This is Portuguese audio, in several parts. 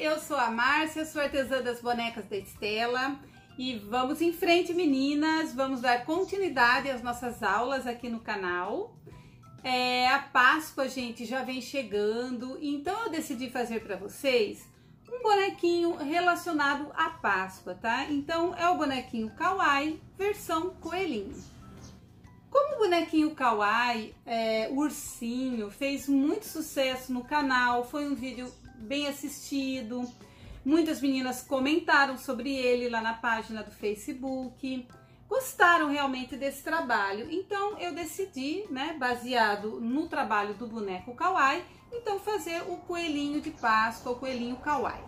eu sou a Márcia, sou artesã das bonecas da Estela e vamos em frente, meninas, vamos dar continuidade às nossas aulas aqui no canal. A Páscoa, gente, já vem chegando, então eu decidi fazer para vocês um bonequinho relacionado à Páscoa, tá? Então é o bonequinho Kawaii versão coelhinho. Como o bonequinho Kawaii, o ursinho, fez muito sucesso no canal, foi um vídeo bem assistido, muitas meninas comentaram sobre ele lá na página do Facebook, gostaram realmente desse trabalho, então eu decidi, né, baseado no trabalho do boneco Kawaii, então fazer o coelhinho de Páscoa, o coelhinho Kawaii.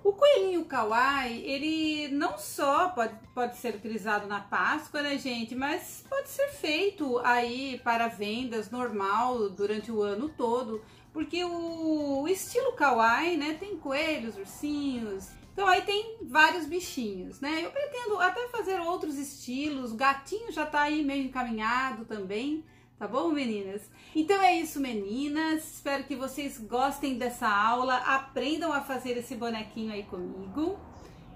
O coelhinho Kawaii, ele não só pode ser utilizado na Páscoa, né, gente, mas pode ser feito aí para vendas normal durante o ano todo, porque o estilo Kawaii, né, tem coelhos, ursinhos, então aí tem vários bichinhos, né? Eu pretendo até fazer outros estilos, o gatinho já tá aí meio encaminhado também. Tá bom, meninas? Então é isso, meninas. Espero que vocês gostem dessa aula, aprendam a fazer esse bonequinho aí comigo.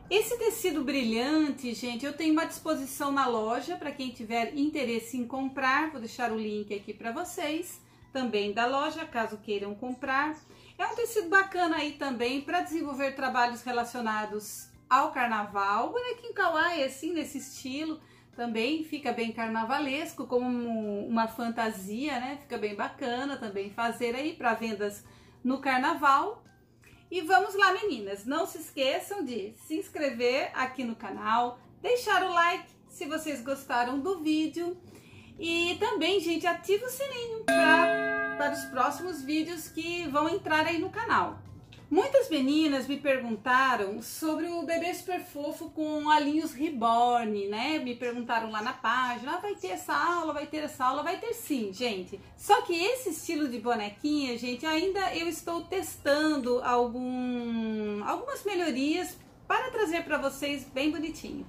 Esse tecido brilhante, gente, eu tenho à disposição na loja para quem tiver interesse em comprar. Vou deixar o link aqui para vocês, também da loja, caso queiram comprar. É um tecido bacana aí também para desenvolver trabalhos relacionados ao carnaval. O bonequinho Kawaii, assim, nesse estilo. Também fica bem carnavalesco, como uma fantasia, né? Fica bem bacana também fazer aí para vendas no carnaval. E vamos lá, meninas, não se esqueçam de se inscrever aqui no canal, deixar o like se vocês gostaram do vídeo e também, gente, ativa o sininho para os próximos vídeos que vão entrar aí no canal. Muitas meninas me perguntaram sobre o bebê super fofo com olhinhos reborn, né? Me perguntaram lá na página, vai ter essa aula, vai ter essa aula? Vai ter sim, gente. Só que esse estilo de bonequinha, gente, ainda eu estou testando algumas melhorias para trazer para vocês bem bonitinho.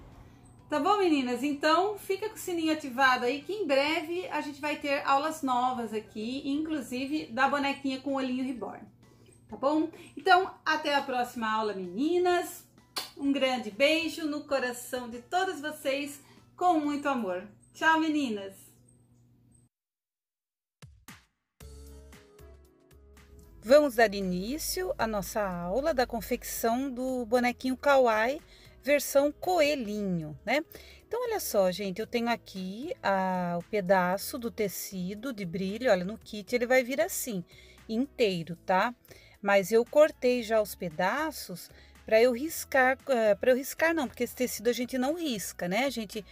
Tá bom, meninas? Então fica com o sininho ativado aí que em breve a gente vai ter aulas novas aqui, inclusive da bonequinha com olhinho reborn. Tá bom? Então, até a próxima aula, meninas. Um grande beijo no coração de todas vocês, com muito amor. Tchau, meninas! Vamos dar início à nossa aula da confecção do bonequinho Kawaii, versão coelhinho, né? Então, olha só, gente, eu tenho aqui o pedaço do tecido de brilho, olha, no kit ele vai vir assim, inteiro, tá? Mas eu cortei já os pedaços para eu riscar, não, porque esse tecido a gente não risca, né? A gente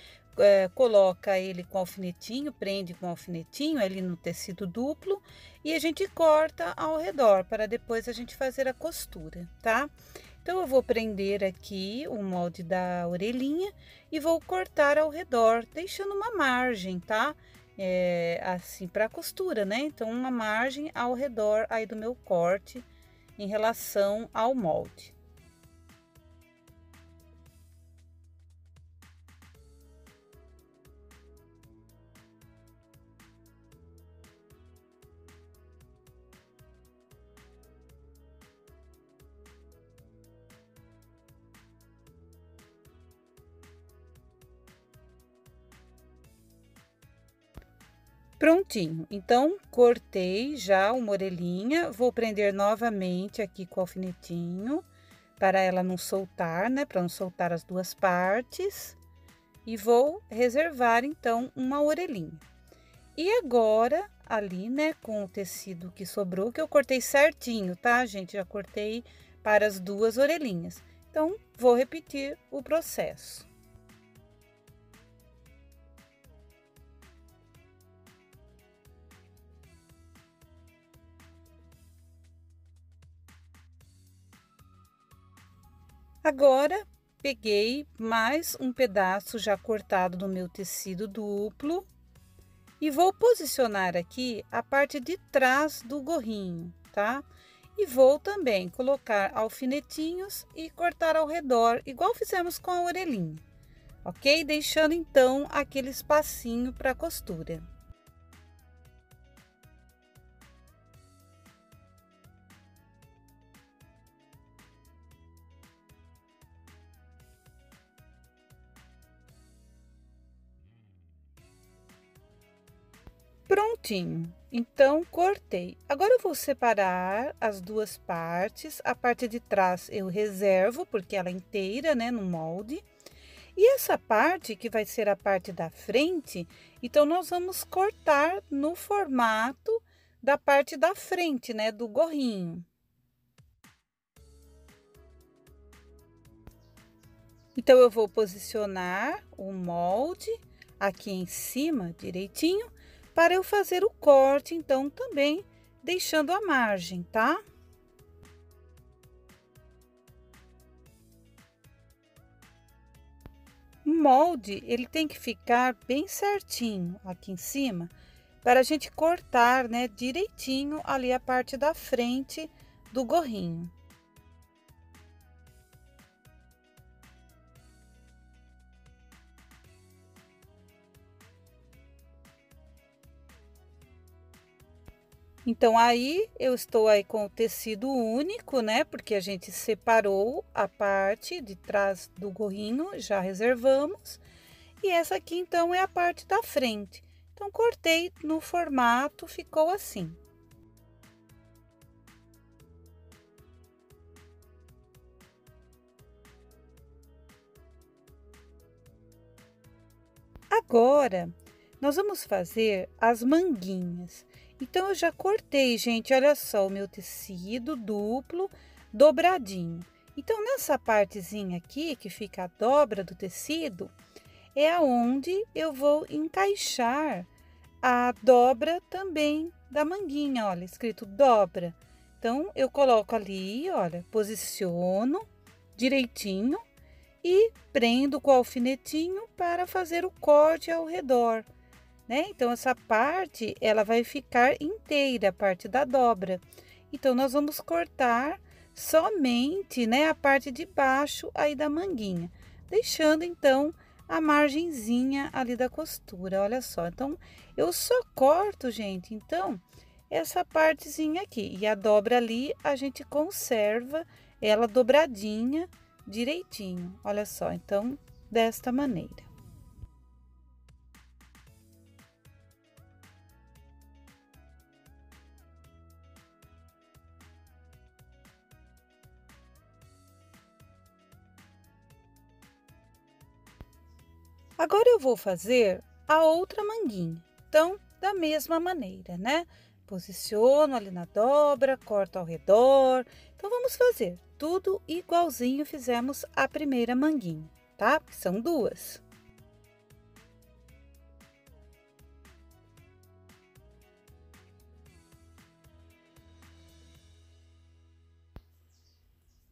coloca ele com alfinetinho, prende com alfinetinho ali no tecido duplo e a gente corta ao redor para depois a gente fazer a costura, tá? Então eu vou prender aqui o molde da orelhinha e vou cortar ao redor, deixando uma margem, tá? Assim para costura, né? Então uma margem ao redor aí do meu corte em relação ao molde. Prontinho, então cortei já uma orelhinha, vou prender novamente aqui com o alfinetinho, para ela não soltar, né, para não soltar as duas partes, e vou reservar então uma orelhinha. E agora, ali, né, com o tecido que sobrou, que eu cortei certinho, tá, gente? Já cortei para as duas orelhinhas. Então, vou repetir o processo. Agora, peguei mais um pedaço já cortado do meu tecido duplo e vou posicionar aqui a parte de trás do gorrinho, tá? E vou também colocar alfinetinhos e cortar ao redor, igual fizemos com a orelhinha, ok? Deixando então aquele espacinho para costura. Prontinho, então cortei. Agora eu vou separar as duas partes. A parte de trás eu reservo, porque ela é inteira, né, no molde. E essa parte, que vai ser a parte da frente, então nós vamos cortar no formato da parte da frente, né, do gorrinho. Então, eu vou posicionar o molde aqui em cima, direitinho, para eu fazer o corte, então, também deixando a margem, tá? O molde, ele tem que ficar bem certinho aqui em cima, para a gente cortar, né, direitinho ali a parte da frente do gorrinho. Então, aí, eu estou aí com o tecido único, né? Porque a gente separou a parte de trás do gorrinho, já reservamos. E essa aqui, então, é a parte da frente. Então, cortei no formato, ficou assim. Agora, nós vamos fazer as manguinhas. Então, eu já cortei, gente, olha só, o meu tecido duplo, dobradinho. Então, nessa partezinha aqui, que fica a dobra do tecido, é aonde eu vou encaixar a dobra também da manguinha, olha, escrito dobra. Então, eu coloco ali, olha, posiciono direitinho e prendo com o alfinetinho para fazer o corte ao redor, né? Então, essa parte, ela vai ficar inteira, a parte da dobra. Então, nós vamos cortar somente, né, a parte de baixo aí da manguinha, deixando, então, a margenzinha ali da costura, olha só. Então, eu só corto, gente, então, essa partezinha aqui. E a dobra ali, a gente conserva ela dobradinha, direitinho, olha só. Então, desta maneira. Agora eu vou fazer a outra manguinha. Então, da mesma maneira, né? Posiciono ali na dobra, corto ao redor. Então, vamos fazer tudo igualzinho fizemos a primeira manguinha, tá? Porque são duas.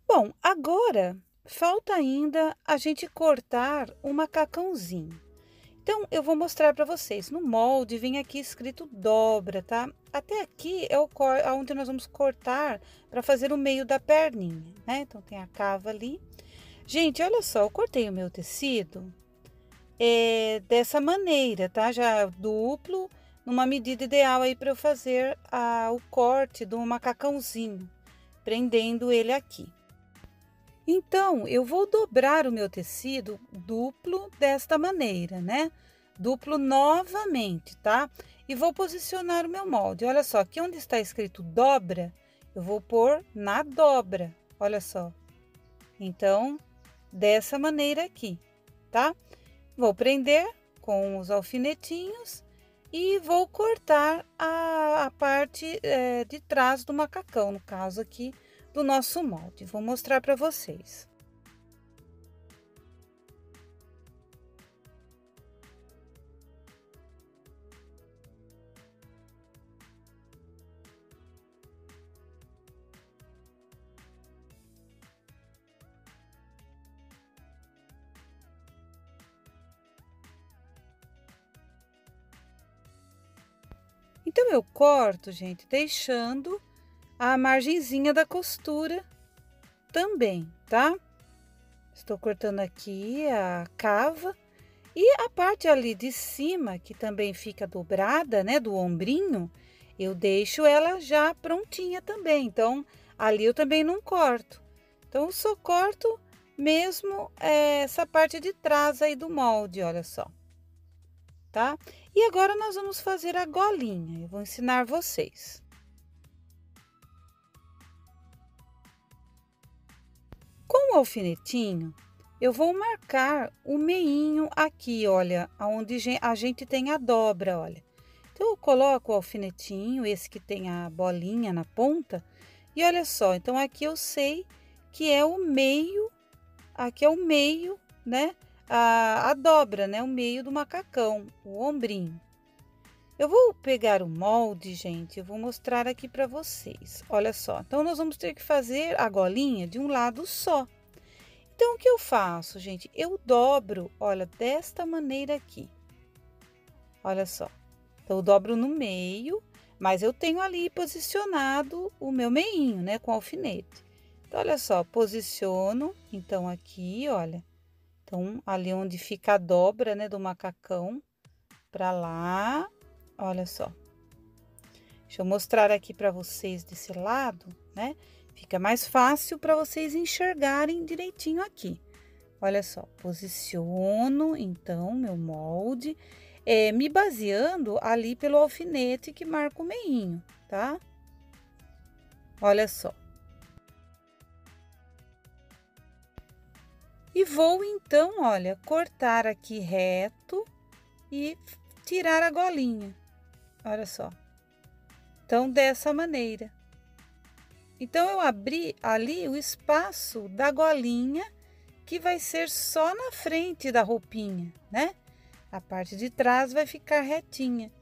Bom, agora falta ainda a gente cortar o macacãozinho. Então, eu vou mostrar para vocês. No molde vem aqui escrito dobra, tá? Até aqui é onde nós vamos cortar para fazer o meio da perninha, né? Então, tem a cava ali. Gente, olha só, eu cortei o meu tecido dessa maneira, tá? Já duplo, numa medida ideal aí para eu fazer o corte do macacãozinho, prendendo ele aqui. Então, eu vou dobrar o meu tecido duplo desta maneira, né? Duplo novamente, tá? E vou posicionar o meu molde. Olha só, aqui onde está escrito dobra, eu vou pôr na dobra, olha só. Então, dessa maneira aqui, tá? Vou prender com os alfinetinhos e vou cortar a parte de trás do macacão, no caso aqui, do nosso molde. Vou mostrar para vocês. Então, eu corto, gente, deixando a margenzinha da costura também, tá? Estou cortando aqui a cava e a parte ali de cima, que também fica dobrada, né, do ombrinho, eu deixo ela já prontinha também. Então, ali eu também não corto. Então, eu só corto mesmo essa parte de trás aí do molde, olha só. tá? E agora nós vamos fazer a golinha, eu vou ensinar vocês. Com o alfinetinho, eu vou marcar o meinho aqui, olha, aonde a gente tem a dobra, olha. Então, eu coloco o alfinetinho, esse que tem a bolinha na ponta, e olha só, então aqui eu sei que é o meio, aqui é o meio, né? A dobra, né? O meio do macacão, o ombrinho. Eu vou pegar o molde, gente, eu vou mostrar aqui para vocês. Olha só, então nós vamos ter que fazer a golinha de um lado só. Então, o que eu faço, gente? Eu dobro, olha, desta maneira aqui. Olha só. Então, eu dobro no meio, mas eu tenho ali posicionado o meu meinho, né, com alfinete. Então, olha só, posiciono, então, aqui, olha. Então, ali onde fica a dobra, né, do macacão, pra lá, olha só. Deixa eu mostrar aqui pra vocês desse lado, né? Fica mais fácil para vocês enxergarem direitinho aqui. Olha só, posiciono, então, meu molde, me baseando ali pelo alfinete que marca o meinho, tá? Olha só. E vou, então, olha, cortar aqui reto e tirar a golinha. Olha só. Então, dessa maneira. Então, eu abri ali o espaço da golinha, que vai ser só na frente da roupinha, né? A parte de trás vai ficar retinha.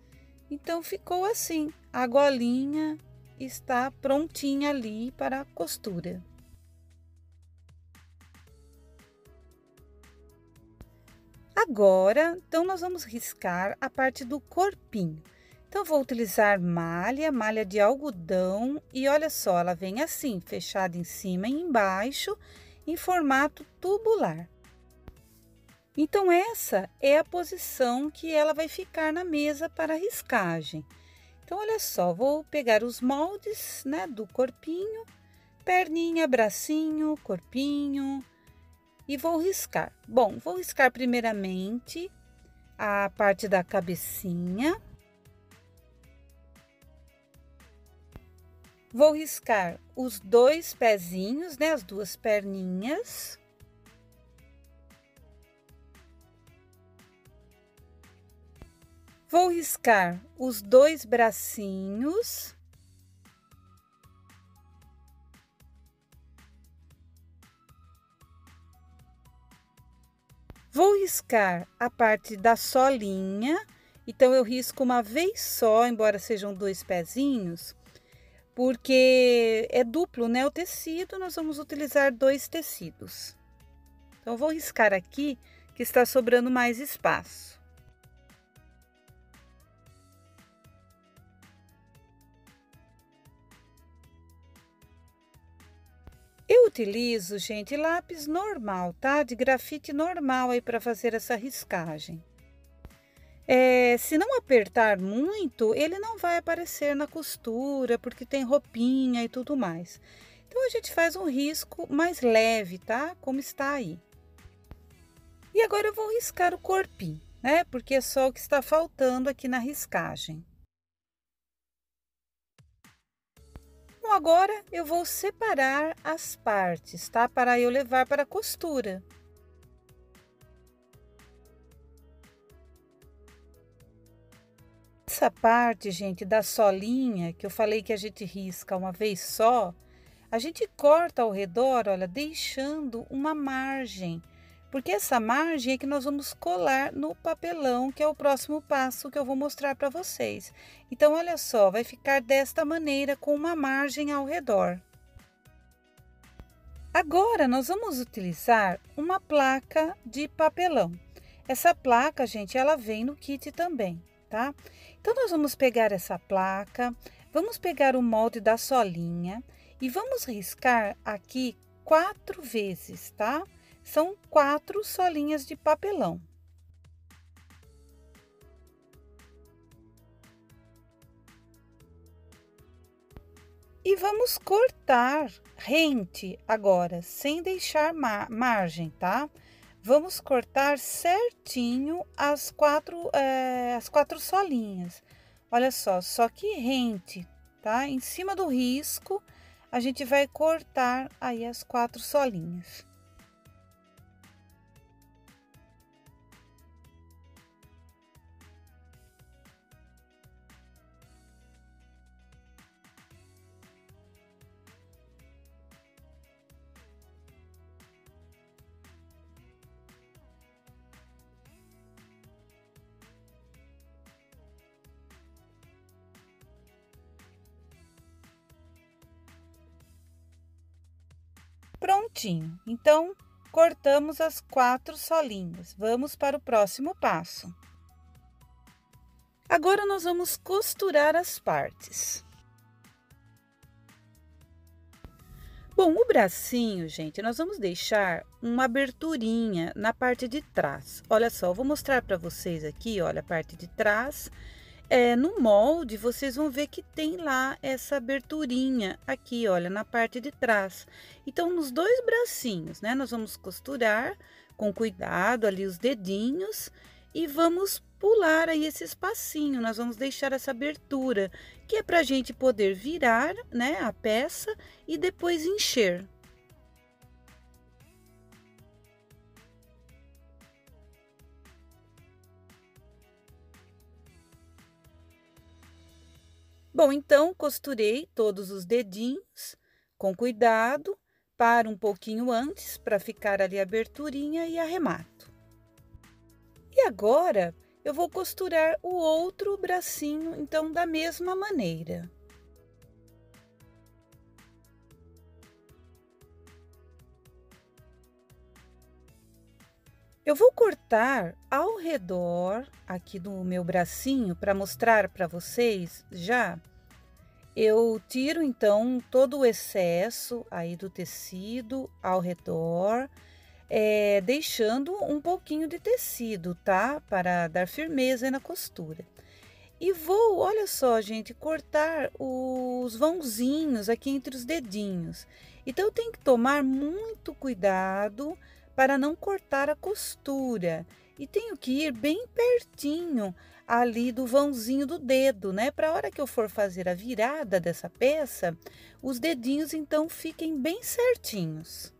Então, ficou assim. A golinha está prontinha ali para a costura. Agora, então, nós vamos riscar a parte do corpinho. Então, vou utilizar malha de algodão e olha só, ela vem assim, fechada em cima e embaixo, em formato tubular. Então, essa é a posição que ela vai ficar na mesa para riscagem. Então, olha só, vou pegar os moldes, né, do corpinho, perninha, bracinho, corpinho e vou riscar. Bom, vou riscar primeiramente a parte da cabecinha. Vou riscar os dois pezinhos, né, as duas perninhas. Vou riscar os dois bracinhos. Vou riscar a parte da solinha, então eu risco uma vez só, embora sejam dois pezinhos. Porque é duplo, né? O tecido, nós vamos utilizar dois tecidos. Então, eu vou riscar aqui, que está sobrando mais espaço. Eu utilizo, gente, lápis normal, tá? De grafite normal aí para fazer essa riscagem. Se não apertar muito, ele não vai aparecer na costura, porque tem roupinha e tudo mais. Então, a gente faz um risco mais leve, tá? Como está aí. E agora eu vou riscar o corpinho, né? Porque é só o que está faltando aqui na riscagem. Bom, agora eu vou separar as partes, tá? Para eu levar para a costura. Essa parte, gente, da solinha, que eu falei que a gente risca uma vez só, a gente corta ao redor, olha, deixando uma margem, porque essa margem é que nós vamos colar no papelão, que é o próximo passo que eu vou mostrar para vocês. Então, olha só, vai ficar desta maneira, com uma margem ao redor. Agora, nós vamos utilizar uma placa de papelão. Essa placa, gente, ela vem no kit também, tá? Então, nós vamos pegar essa placa, vamos pegar o molde da solinha e vamos riscar aqui 4 vezes, tá? São 4 solinhas de papelão. E vamos cortar rente agora, sem deixar margem, tá? vamos cortar certinho as quatro solinhas. Olha só que rente, tá? Em cima do risco, a gente vai cortar aí as 4 solinhas. Prontinho. Então, cortamos as 4 solinhas. Vamos para o próximo passo. Agora, nós vamos costurar as partes. Bom, o bracinho, gente, nós vamos deixar uma aberturinha na parte de trás. Olha só, eu vou mostrar para vocês aqui, olha, a parte de trás. No molde, vocês vão ver que tem lá essa aberturinha aqui, olha, na parte de trás. Então, nos 2 bracinhos, né, nós vamos costurar com cuidado ali os dedinhos e vamos pular aí esse espacinho. Nós vamos deixar essa abertura, que é pra gente poder virar, né, a peça e depois encher. Bom, então, costurei todos os dedinhos com cuidado, paro um pouquinho antes para ficar ali a aberturinha e arremato. E agora, eu vou costurar o outro bracinho, então, da mesma maneira. Eu vou cortar ao redor aqui do meu bracinho para mostrar para vocês já. Eu tiro então todo o excesso aí do tecido ao redor, deixando um pouquinho de tecido, tá? Para dar firmeza aí na costura. E vou, olha só, gente, cortar os vãozinhos aqui entre os dedinhos. Então, eu tenho que tomar muito cuidado para não cortar a costura. E tenho que ir bem pertinho ali do vãozinho do dedo, né? Para a hora que eu for fazer a virada dessa peça, os dedinhos então fiquem bem certinhos.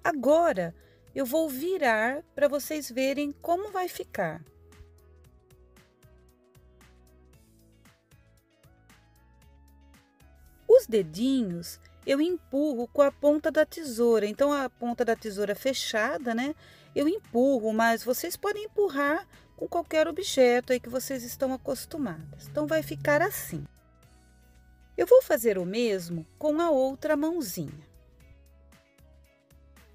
Agora, eu vou virar para vocês verem como vai ficar. Os dedinhos eu empurro com a ponta da tesoura, então a ponta da tesoura fechada, né? Eu empurro, mas vocês podem empurrar com qualquer objeto aí que vocês estão acostumadas. Então, vai ficar assim. Eu vou fazer o mesmo com a outra mãozinha.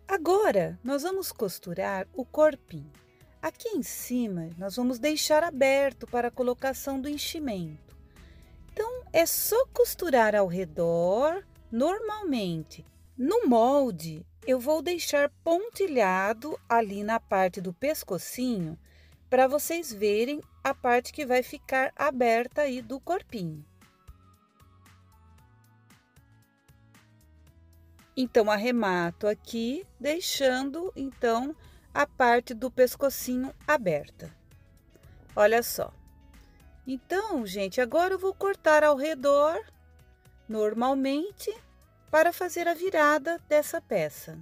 Agora, nós vamos costurar o corpinho. Aqui em cima, nós vamos deixar aberto para a colocação do enchimento. Então, é só costurar ao redor, normalmente. No molde, eu vou deixar pontilhado ali na parte do pescocinho, para vocês verem a parte que vai ficar aberta aí do corpinho. Então, arremato aqui, deixando, então, a parte do pescocinho aberta. Olha só. Então, gente, agora eu vou cortar ao redor, normalmente, para fazer a virada dessa peça.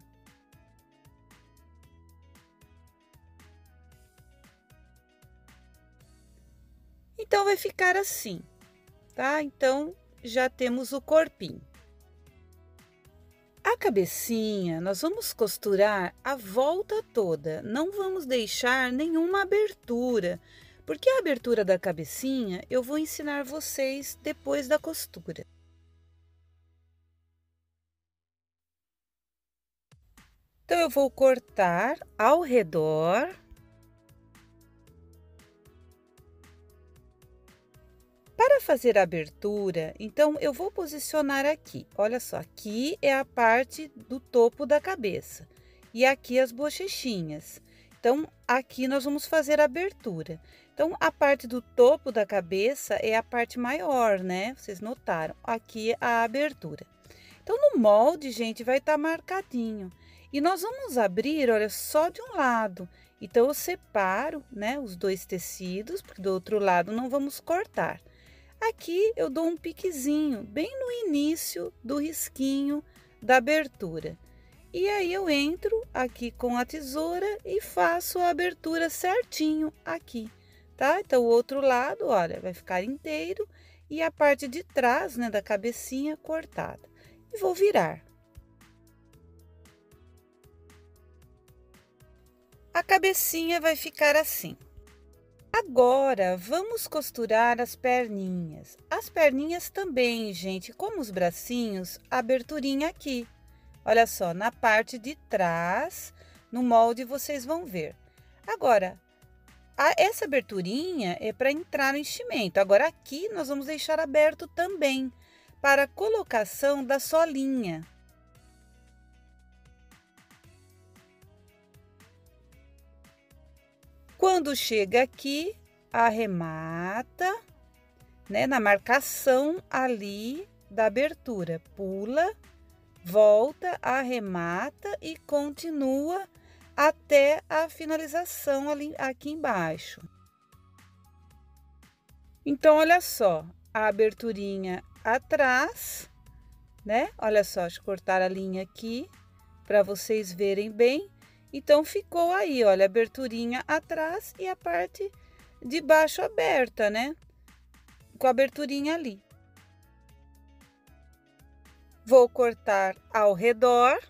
Então, vai ficar assim, tá? Então, já temos o corpinho. A cabecinha, nós vamos costurar a volta toda, não vamos deixar nenhuma abertura, porque a abertura da cabecinha eu vou ensinar vocês depois da costura. Então, eu vou cortar ao redor. Para fazer a abertura, então, eu vou posicionar aqui. Olha só, aqui é a parte do topo da cabeça e aqui as bochechinhas. Então, aqui nós vamos fazer a abertura. Então, a parte do topo da cabeça é a parte maior, né? Vocês notaram, aqui a abertura. Então, no molde, gente, vai estar marcadinho. E nós vamos abrir, olha, só de um lado. Então, eu separo, né, os dois tecidos, porque do outro lado não vamos cortar. Aqui eu dou um piquezinho, bem no início do risquinho da abertura. E aí eu entro aqui com a tesoura e faço a abertura certinho aqui, tá? Então, o outro lado, olha, vai ficar inteiro e a parte de trás, né, da cabecinha cortada. E vou virar. A cabecinha vai ficar assim. Agora, vamos costurar as perninhas. As perninhas também, gente, como os bracinhos, a aberturinha aqui. Olha só, na parte de trás, no molde, vocês vão ver. Agora, essa aberturinha é para entrar no enchimento. Agora, aqui nós vamos deixar aberto também, para a colocação da solinha. Quando chega aqui, arremata, né, na marcação ali da abertura. Pula, volta, arremata e continua até a finalização ali aqui embaixo. Então, olha só, a aberturinha atrás, né? Olha só, deixa eu cortar a linha aqui para vocês verem bem. Então, ficou aí, olha, a aberturinha atrás e a parte de baixo aberta, né? Com a aberturinha ali. Vou cortar ao redor.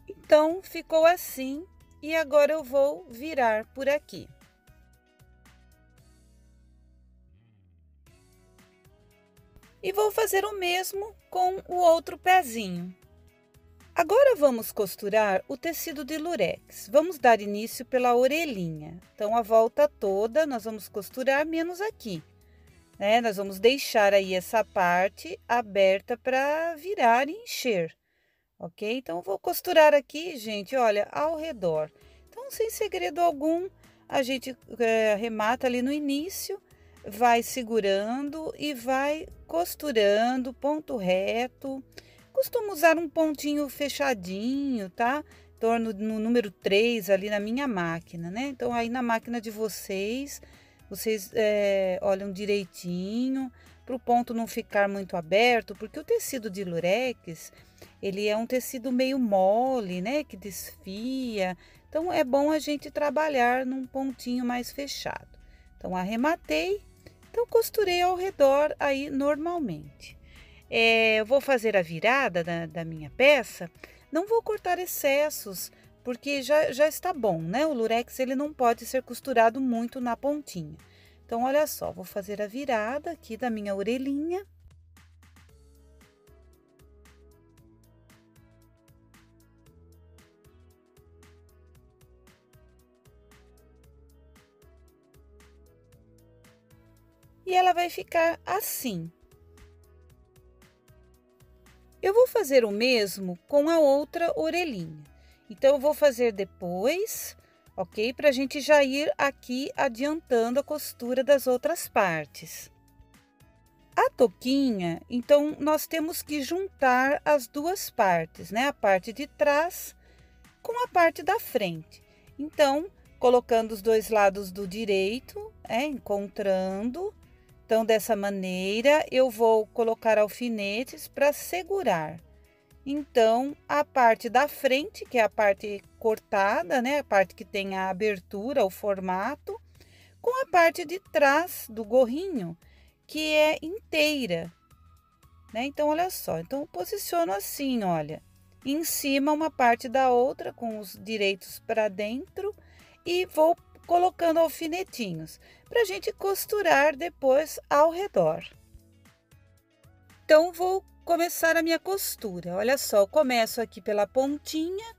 Então, ficou assim. E agora eu vou virar por aqui. E vou fazer o mesmo com o outro pezinho. Agora vamos costurar o tecido de lurex. Vamos dar início pela orelhinha. Então, a volta toda nós vamos costurar menos aqui, né? Nós vamos deixar aí essa parte aberta para virar e encher, ok? Então, vou costurar aqui, gente, olha, ao redor. Então, sem segredo algum, a gente arremata ali no início, vai segurando e vai costurando ponto reto. Costumo usar um pontinho fechadinho, tá? Em torno no número 3 ali na minha máquina, né? Então, aí na máquina de vocês olham direitinho, para o ponto não ficar muito aberto, porque o tecido de lurex, ele é um tecido meio mole, né? Que desfia. Então, é bom a gente trabalhar num pontinho mais fechado. Então, arrematei. Então, costurei ao redor aí normalmente. Eu vou fazer a virada da minha peça, não vou cortar excessos, porque já está bom, né? O lurex, ele não pode ser costurado muito na pontinha. Então, olha só, vou fazer a virada aqui da minha orelhinha. E ela vai ficar assim. Eu vou fazer o mesmo com a outra orelhinha. Então, eu vou fazer depois, ok? Para a gente já ir aqui adiantando a costura das outras partes. A touquinha, então, nós temos que juntar as duas partes, né? A parte de trás com a parte da frente. Então, colocando os dois lados do direito, encontrando. Então, dessa maneira, eu vou colocar alfinetes para segurar. Então, a parte da frente, que é a parte cortada, né? A parte que tem a abertura, o formato, com a parte de trás do gorrinho, que é inteira, né? Então, olha só. Então, eu posiciono assim, olha. Em cima, uma parte da outra, com os direitos para dentro, e vou colocando alfinetinhos, para a gente costurar depois ao redor. Então, vou começar a minha costura. Olha só, eu começo aqui pela pontinha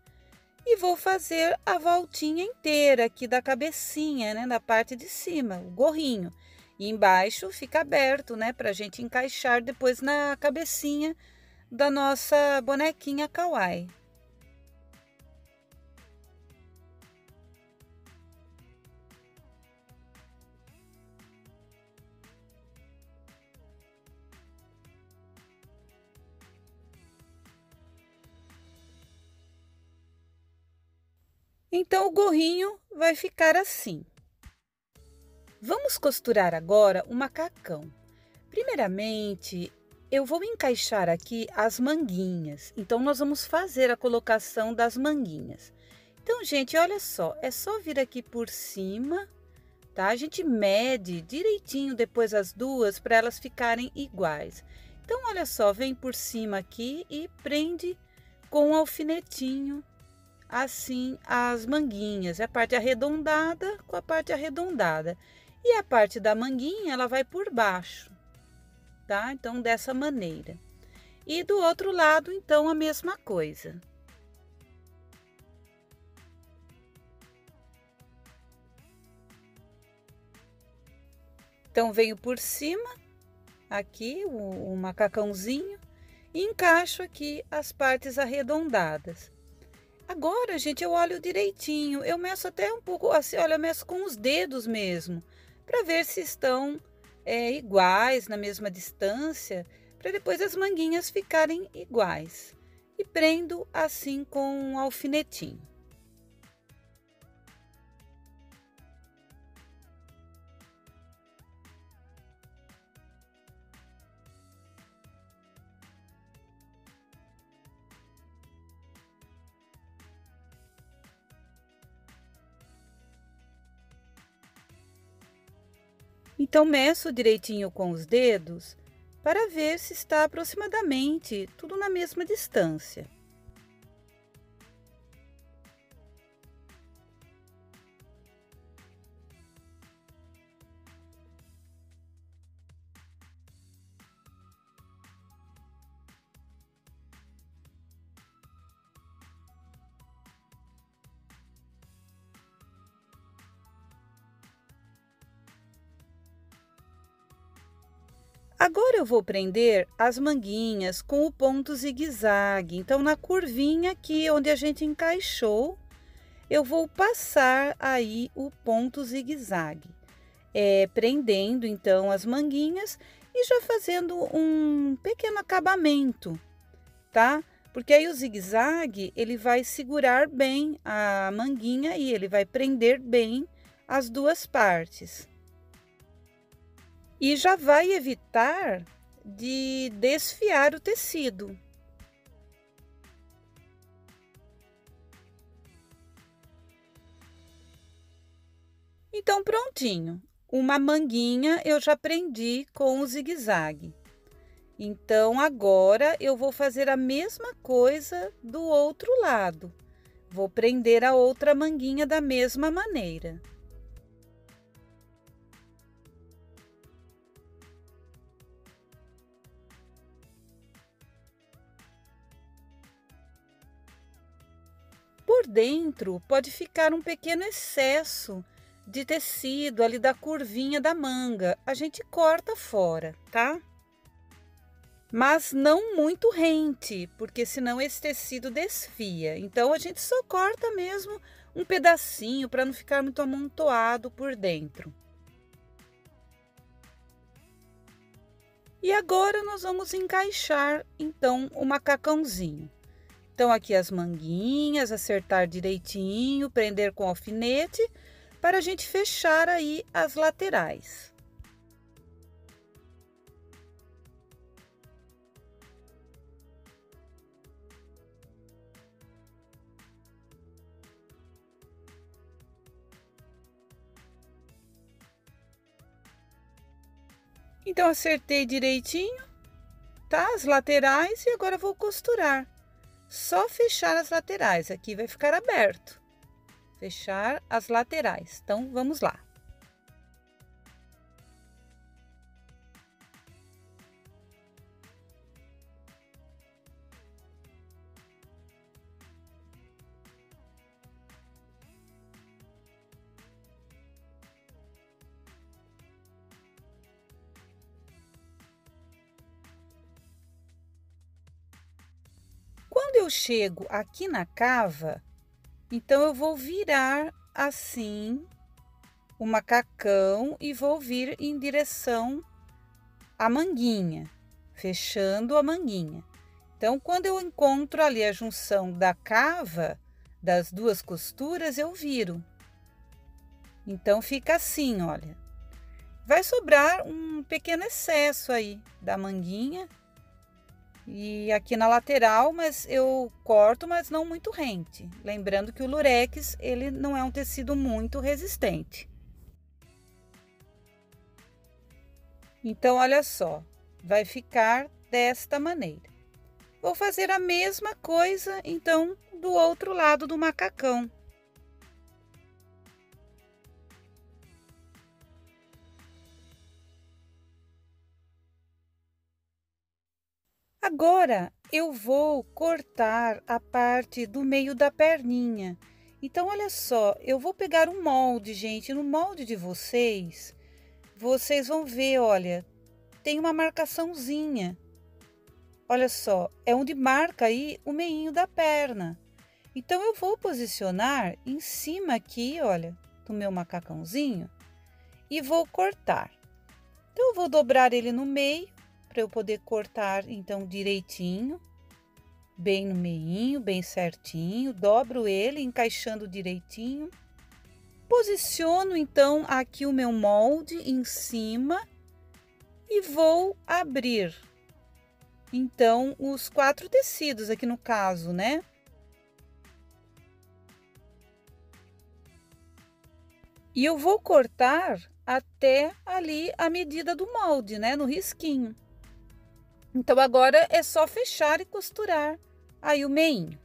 e vou fazer a voltinha inteira aqui da cabecinha, né, da parte de cima, o gorrinho. E embaixo fica aberto, né, para a gente encaixar depois na cabecinha da nossa bonequinha kawaii. Então, o gorrinho vai ficar assim. Vamos costurar agora o macacão. Primeiramente, eu vou encaixar aqui as manguinhas. Então, nós vamos fazer a colocação das manguinhas. Então, gente, olha só, é só vir aqui por cima, tá? A gente mede direitinho depois as duas para elas ficarem iguais. Então, olha só, vem por cima aqui e prende com um alfinetinho, assim, as manguinhas. A parte arredondada com a parte arredondada. E a parte da manguinha, ela vai por baixo, tá? Então, dessa maneira. E do outro lado, então, a mesma coisa. Então, venho por cima, aqui, o macacãozinho, e encaixo aqui as partes arredondadas. Agora, gente, eu olho direitinho, eu meço até um pouco, assim, olha, eu meço com os dedos mesmo, para ver se estão iguais, na mesma distância, para depois as manguinhas ficarem iguais. E prendo assim com um alfinetinho. Então, meço direitinho com os dedos para ver se está aproximadamente tudo na mesma distância. Agora eu vou prender as manguinhas com o ponto zigue-zague. Então, na curvinha aqui onde a gente encaixou, eu vou passar aí o ponto zigue-zague, prendendo então as manguinhas e já fazendo um pequeno acabamento, tá? Porque aí o zigue-zague, ele vai segurar bem a manguinha e ele vai prender bem as duas partes. E já vai evitar de desfiar o tecido. Então, prontinho. Uma manguinha eu já prendi com o zigue-zague. Então, agora eu vou fazer a mesma coisa do outro lado. Vou prender a outra manguinha da mesma maneira. Por dentro pode ficar um pequeno excesso de tecido ali da curvinha da manga. A gente corta fora, tá? Mas não muito rente, porque senão esse tecido desfia. Então, a gente só corta mesmo um pedacinho para não ficar muito amontoado por dentro. E agora nós vamos encaixar, então, o macacãozinho. Então, aqui as manguinhas, acertar direitinho, prender com alfinete, para a gente fechar aí as laterais. Então, acertei direitinho, tá? As laterais, e agora vou costurar. Só fechar as laterais, aqui vai ficar aberto. Fechar as laterais. Então, vamos lá. Quando eu chego aqui na cava, então eu vou virar assim o macacão e vou vir em direção à manguinha, fechando a manguinha. Então, quando eu encontro ali a junção da cava, das duas costuras eu viro. Então fica assim, olha. Vai sobrar um pequeno excesso aí da manguinha e aqui na lateral, mas eu corto, mas não muito rente. Lembrando que o lurex, ele não é um tecido muito resistente. Então, olha só, vai ficar desta maneira. Vou fazer a mesma coisa, então, do outro lado do macacão. Agora, eu vou cortar a parte do meio da perninha. Então, olha só, eu vou pegar um molde, gente. No molde de vocês, vocês vão ver, olha, tem uma marcaçãozinha. Olha só, é onde marca aí o meinho da perna. Então, eu vou posicionar em cima aqui, olha, do meu macacãozinho e vou cortar. Então, eu vou dobrar ele no meio para eu poder cortar, então, direitinho, bem no meinho, bem certinho. Dobro ele, encaixando direitinho. Posiciono, então, aqui o meu molde em cima e vou abrir, então, os 4 tecidos aqui no caso, né? E eu vou cortar até ali a medida do molde, né? No risquinho. Então, agora é só fechar e costurar aí o meinho.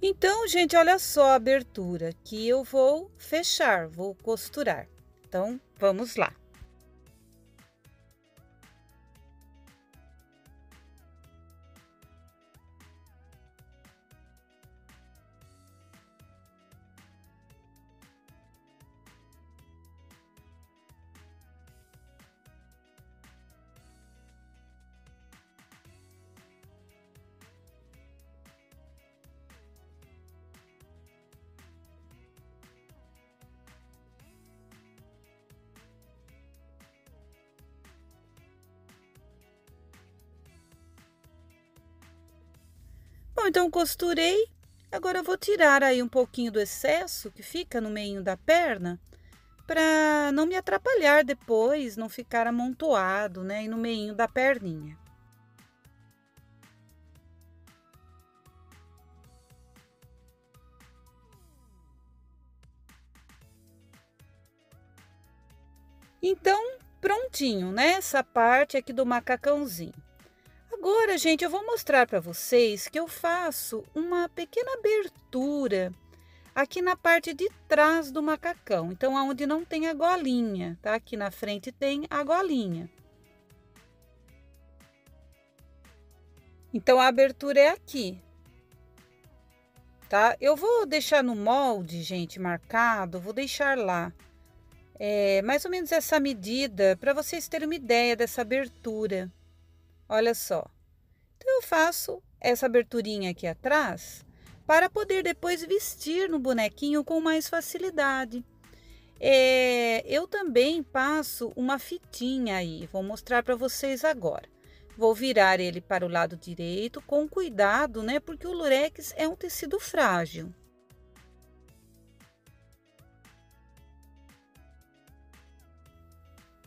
Então, gente, olha só a abertura que eu vou fechar, vou costurar. Então, vamos lá. Bom, então costurei. Agora eu vou tirar aí um pouquinho do excesso que fica no meio da perna, para não me atrapalhar depois, não ficar amontoado, né, e no meio da perninha. Então, prontinho, né, essa parte aqui do macacãozinho. Agora, gente, eu vou mostrar para vocês que eu faço uma pequena abertura aqui na parte de trás do macacão. Então, aonde não tem a golinha, tá? Aqui na frente tem a golinha. Então, a abertura é aqui, tá? Eu vou deixar no molde, gente, marcado, vou deixar lá. Mais ou menos essa medida, para vocês terem uma ideia dessa abertura. Olha só. Então, eu faço essa aberturinha aqui atrás para poder depois vestir no bonequinho com mais facilidade. Eu também passo uma fitinha aí, vou mostrar para vocês agora. Vou virar ele para o lado direito com cuidado, né? Porque o lurex é um tecido frágil.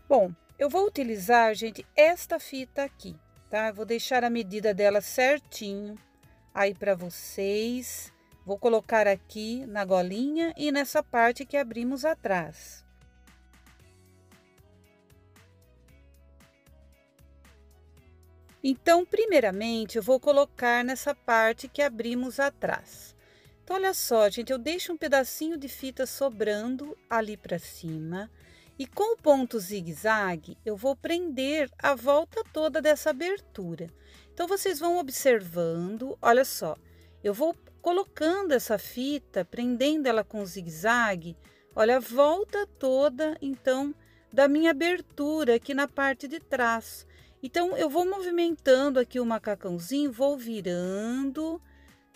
Bom, eu vou utilizar, gente, esta fita aqui, tá? Eu vou deixar a medida dela certinho aí para vocês. Vou colocar aqui na golinha e nessa parte que abrimos atrás. Então, primeiramente, eu vou colocar nessa parte que abrimos atrás. Então, olha só, gente, eu deixo um pedacinho de fita sobrando ali para cima. E com o ponto zigue-zague, eu vou prender a volta toda dessa abertura. Então, vocês vão observando, olha só, eu vou colocando essa fita, prendendo ela com zigue-zague, olha, a volta toda, então, da minha abertura aqui na parte de trás. Então, eu vou movimentando aqui o macacãozinho, vou virando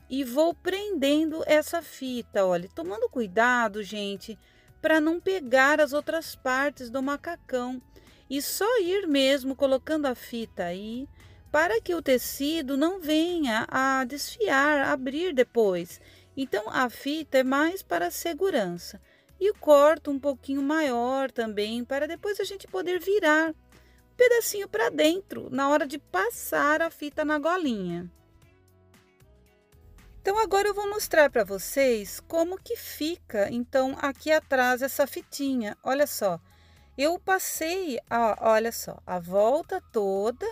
e vou prendendo essa fita, olha, tomando cuidado, gente, para não pegar as outras partes do macacão e só ir mesmo colocando a fita aí para que o tecido não venha a desfiar, a abrir depois. Então, a fita é mais para segurança. E o corto um pouquinho maior também, para depois a gente poder virar um pedacinho para dentro, na hora de passar a fita na golinha. Então, agora eu vou mostrar para vocês como que fica, então, aqui atrás essa fitinha. Olha só, eu passei, olha só, a volta toda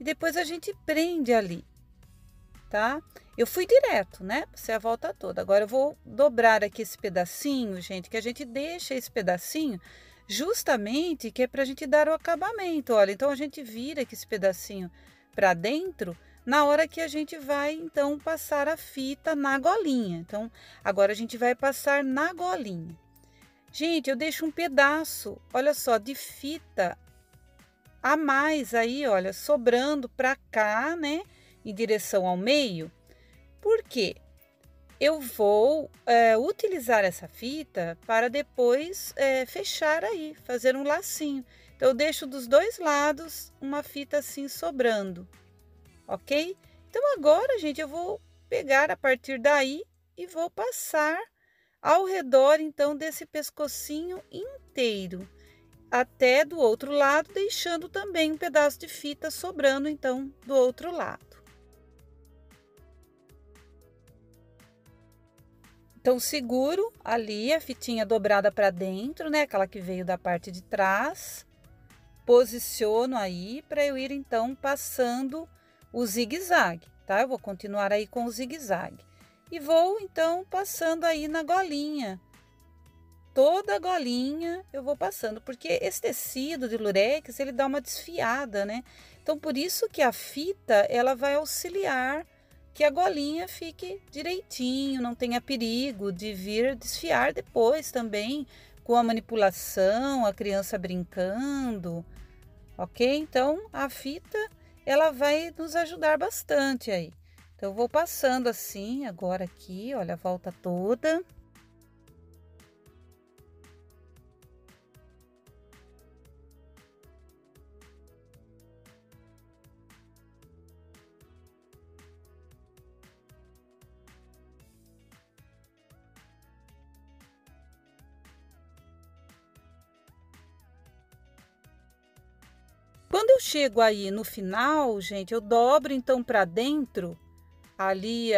e depois a gente prende ali, tá? Eu fui direto, né? Passei a volta toda. Agora eu vou dobrar aqui esse pedacinho, gente, que a gente deixa esse pedacinho justamente que é pra gente dar o acabamento. Olha, então a gente vira aqui esse pedacinho pra dentro na hora que a gente vai, então, passar a fita na golinha. Então, agora a gente vai passar na golinha. Gente, eu deixo um pedaço, olha só, de fita a mais aí, olha, sobrando pra cá, né? Em direção ao meio. Por quê? Eu vou utilizar essa fita para depois fechar aí, fazer um lacinho. Então, eu deixo dos dois lados uma fita assim sobrando, ok? Então, agora, gente, eu vou pegar a partir daí e vou passar ao redor, então, desse pescocinho inteiro, até do outro lado, deixando também um pedaço de fita sobrando, então, do outro lado. Então, seguro ali a fitinha dobrada para dentro, né? Aquela que veio da parte de trás. Posiciono aí para eu ir, então, passando o zigue-zague, tá? Eu vou continuar aí com o zigue-zague. E vou, então, passando aí na golinha. Toda a golinha eu vou passando, porque esse tecido de lurex, ele dá uma desfiada, né? Então, por isso que a fita, ela vai auxiliar que a golinha fique direitinho, não tenha perigo de vir desfiar depois também com a manipulação, a criança brincando, ok? Então, a fita, ela vai nos ajudar bastante aí. Então, eu vou passando assim, agora aqui, olha, a volta toda. Quando eu chego aí no final, gente, eu dobro então para dentro ali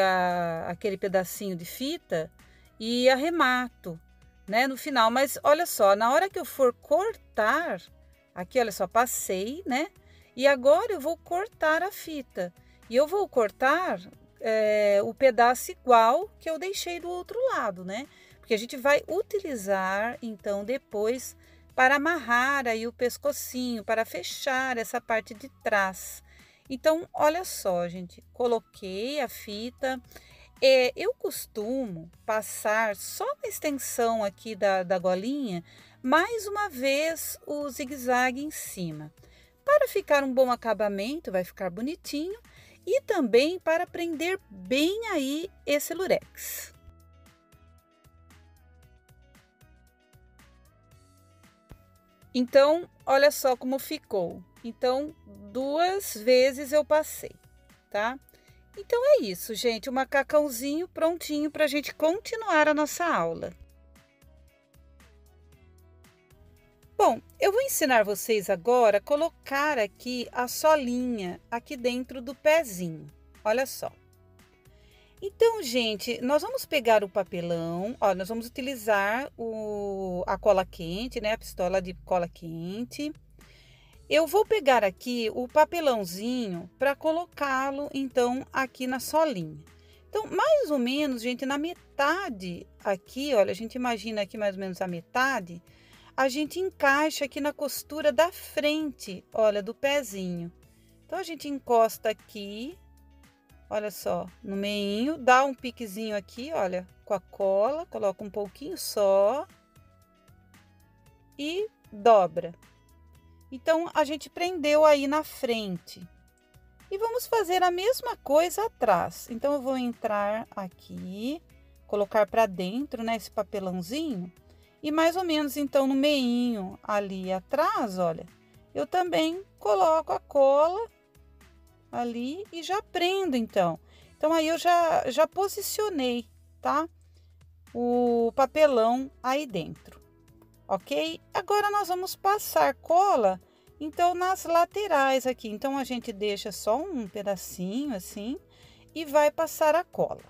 aquele pedacinho de fita e arremato, né, no final. Mas olha só, na hora que eu for cortar, aqui olha só, passei, né, e agora eu vou cortar a fita. E eu vou cortar o pedaço igual que eu deixei do outro lado, né, porque a gente vai utilizar então depois para amarrar aí o pescocinho, para fechar essa parte de trás. Então, olha só, gente, coloquei a fita. Eu costumo passar só na extensão aqui da golinha, mais uma vez o zigue-zague em cima. Para ficar um bom acabamento, vai ficar bonitinho, e também para prender bem aí esse lurex. Então, olha só como ficou. Então, 2 vezes eu passei, tá? Então, é isso, gente. O macacãozinho prontinho para a gente continuar a nossa aula. Bom, eu vou ensinar vocês agora a colocar aqui a solinha aqui dentro do pezinho. Olha só. Então, gente, nós vamos pegar o papelão, ó, nós vamos utilizar a cola quente, né, a pistola de cola quente. Eu vou pegar aqui o papelãozinho para colocá-lo, então, aqui na solinha. Então, mais ou menos, gente, na metade aqui, olha, a gente imagina aqui mais ou menos a metade, a gente encaixa aqui na costura da frente, olha, do pezinho. Então, a gente encosta aqui. Olha só, no meinho, dá um piquezinho aqui, olha, com a cola, coloca um pouquinho só e dobra. Então, a gente prendeu aí na frente. E vamos fazer a mesma coisa atrás. Então, eu vou entrar aqui, colocar para dentro, né, esse papelãozinho. E mais ou menos, então, no meinho ali atrás, olha, eu também coloco a cola. ali e já prendo, então. Então, aí eu já posicionei, tá? O papelão aí dentro, ok? Agora, nós vamos passar cola, então, nas laterais aqui. Então, a gente deixa só um pedacinho assim e vai passar a cola.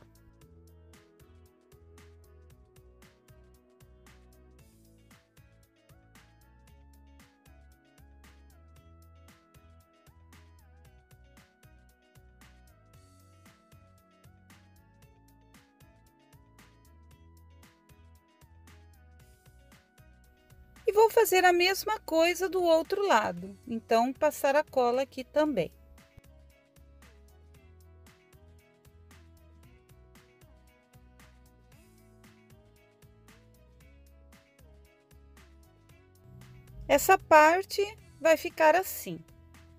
E vou fazer a mesma coisa do outro lado, então passar a cola aqui também. Essa parte vai ficar assim,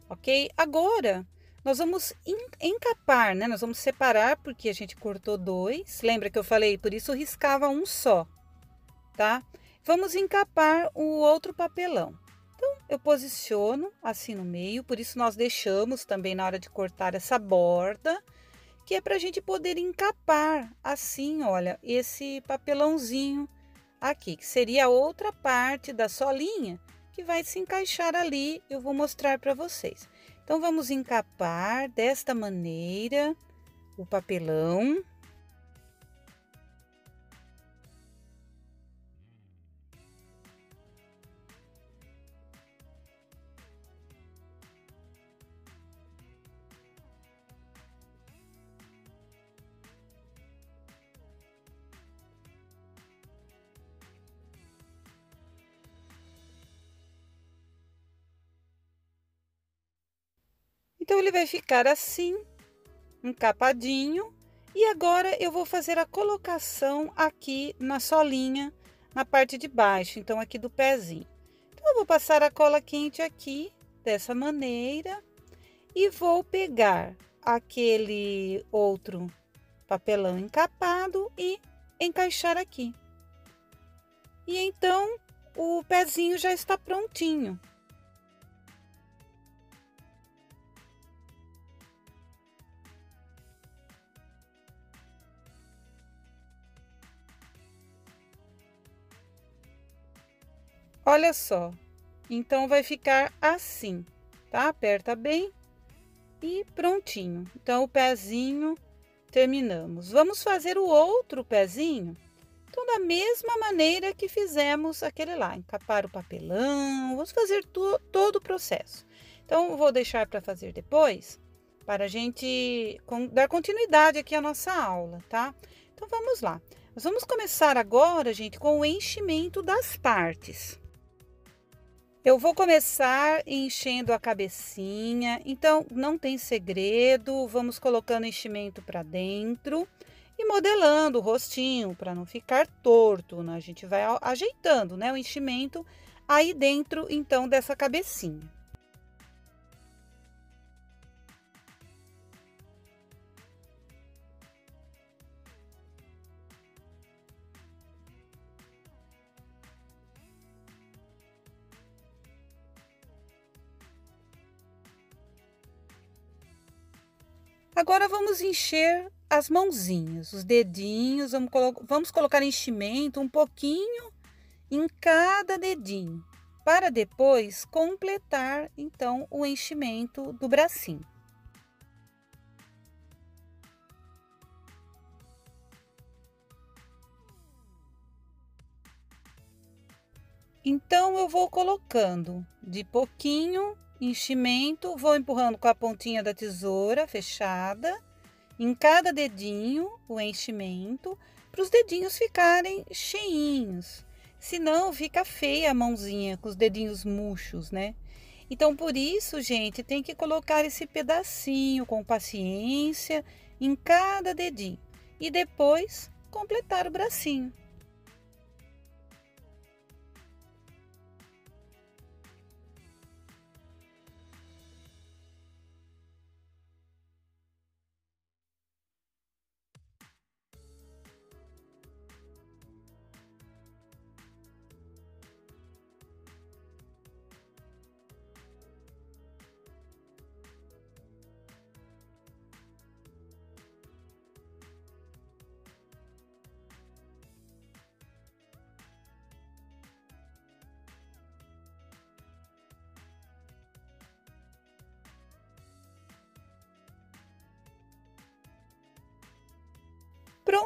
ok? Agora, nós vamos encapar, né? Nós vamos separar, porque a gente cortou dois. Lembra que eu falei? Por isso riscava um só, tá? Vamos encapar o outro papelão. Então, eu posiciono assim no meio, por isso nós deixamos também na hora de cortar essa borda, que é pra gente poder encapar assim, olha, esse papelãozinho aqui, que seria a outra parte da solinha, que vai se encaixar ali, eu vou mostrar para vocês. Então, vamos encapar desta maneira o papelão. Então, ele vai ficar assim, encapadinho. E agora, eu vou fazer a colocação aqui na solinha, na parte de baixo, então, aqui do pezinho. Então, eu vou passar a cola quente aqui, dessa maneira, e vou pegar aquele outro papelão encapado e encaixar aqui. E então, o pezinho já está prontinho. Olha só, então vai ficar assim, tá? Aperta bem e prontinho. Então, o pezinho terminamos. Vamos fazer o outro pezinho, então, da mesma maneira que fizemos aquele lá, encapar o papelão, vamos fazer todo o processo. Então, eu vou deixar para fazer depois, para a gente dar continuidade aqui à nossa aula, tá? Então, vamos lá. Nós vamos começar agora, gente, com o enchimento das partes. Eu vou começar enchendo a cabecinha, então não tem segredo, vamos colocando enchimento para dentro e modelando o rostinho para não ficar torto, né? A gente vai ajeitando, né, o enchimento aí dentro, então, dessa cabecinha. Agora, vamos encher as mãozinhas, os dedinhos, vamos colocar enchimento um pouquinho em cada dedinho, para depois completar, então, o enchimento do bracinho. Então, eu vou colocando de pouquinho enchimento, vou empurrando com a pontinha da tesoura fechada, em cada dedinho o enchimento, para os dedinhos ficarem cheinhos. Senão, fica feia a mãozinha com os dedinhos murchos, né? Então, por isso, gente, tem que colocar esse pedacinho com paciência em cada dedinho. E depois, completar o bracinho.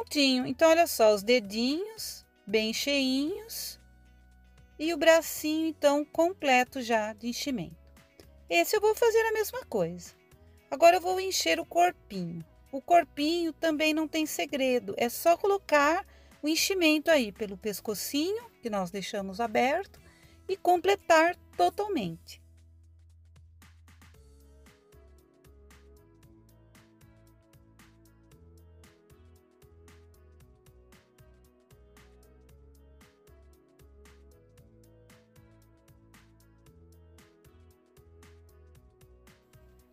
Prontinho. Então, olha só, os dedinhos bem cheinhos e o bracinho, então, completo já de enchimento. Esse eu vou fazer a mesma coisa. Agora, eu vou encher o corpinho. O corpinho também não tem segredo, é só colocar o enchimento aí pelo pescocinho, que nós deixamos aberto, e completar totalmente.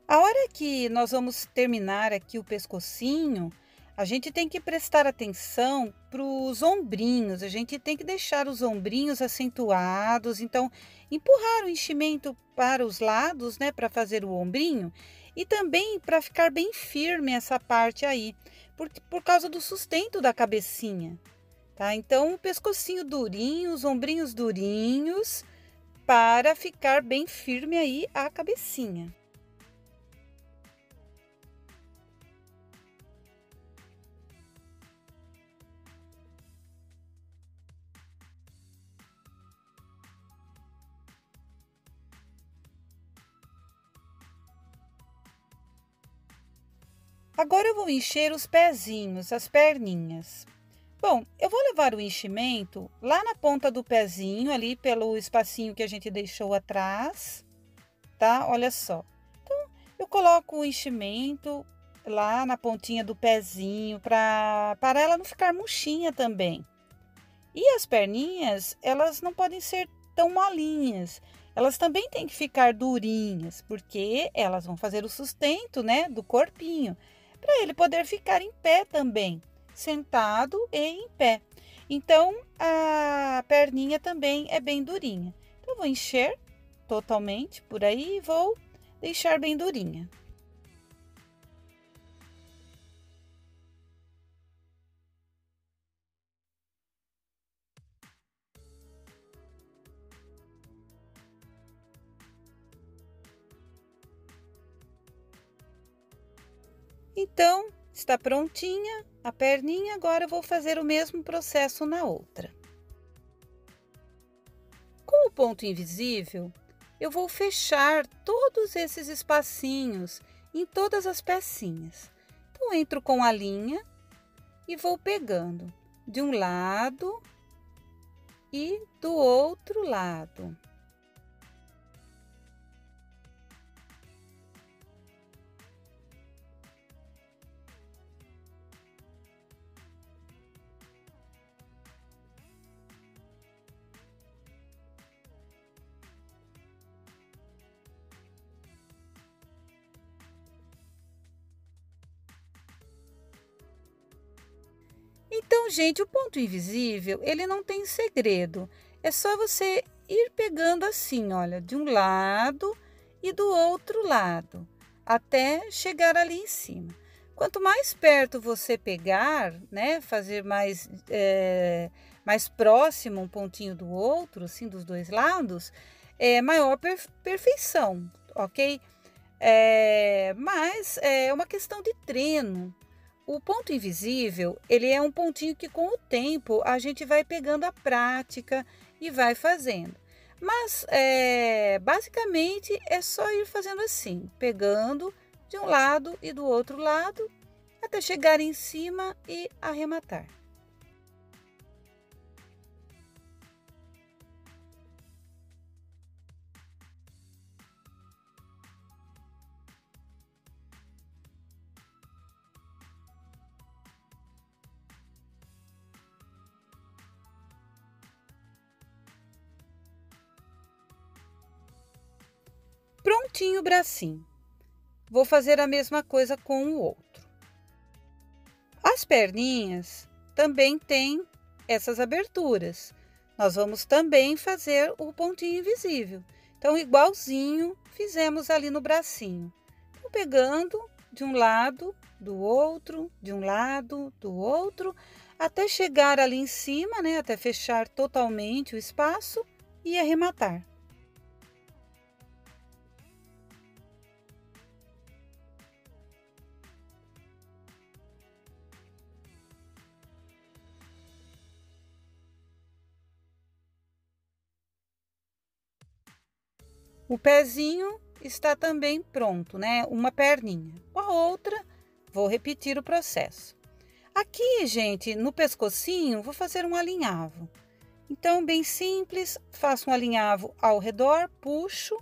A hora que nós vamos terminar aqui o pescocinho, a gente tem que prestar atenção para os ombrinhos, a gente tem que deixar os ombrinhos acentuados, então empurrar o enchimento para os lados, né, para fazer o ombrinho, e também para ficar bem firme essa parte aí, por causa do sustento da cabecinha, tá? Então, o pescocinho durinho, os ombrinhos durinhos, para ficar bem firme aí a cabecinha. Agora eu vou encher os pezinhos, as perninhas. Bom, eu vou levar o enchimento lá na ponta do pezinho, ali pelo espacinho que a gente deixou atrás, tá? Olha só. Então, eu coloco o enchimento lá na pontinha do pezinho, para ela não ficar murchinha também. E as perninhas, elas não podem ser tão molinhas. Elas também têm que ficar durinhas, porque elas vão fazer o sustento, né, do corpinho, para ele poder ficar em pé também, sentado e em pé. Então, a perninha também é bem durinha. Então, eu vou encher totalmente por aí e vou deixar bem durinha. Então, está prontinha a perninha, agora eu vou fazer o mesmo processo na outra. Com o ponto invisível, eu vou fechar todos esses espacinhos em todas as pecinhas. Então, entro com a linha e vou pegando de um lado e do outro lado. Então, gente, o ponto invisível, ele não tem segredo. É só você ir pegando assim, olha, de um lado e do outro lado, até chegar ali em cima. Quanto mais perto você pegar, né, fazer mais próximo um pontinho do outro, assim, dos dois lados, é maior perfeição, ok? Mas é uma questão de treino. O ponto invisível, ele é um pontinho que com o tempo a gente vai pegando a prática e vai fazendo. Mas, basicamente, é só ir fazendo assim, pegando de um lado e do outro lado, até chegar em cima e arrematar. Prontinho o bracinho. Vou fazer a mesma coisa com o outro. As perninhas também têm essas aberturas. Nós vamos também fazer o pontinho invisível. Então, igualzinho fizemos ali no bracinho. Então, pegando de um lado, do outro, de um lado, do outro, até chegar ali em cima, né? Até fechar totalmente o espaço e arrematar. O pezinho está também pronto, né? Uma perninha. Com a outra, vou repetir o processo. Aqui, gente, no pescocinho, vou fazer um alinhavo. Então, bem simples, faço um alinhavo ao redor, puxo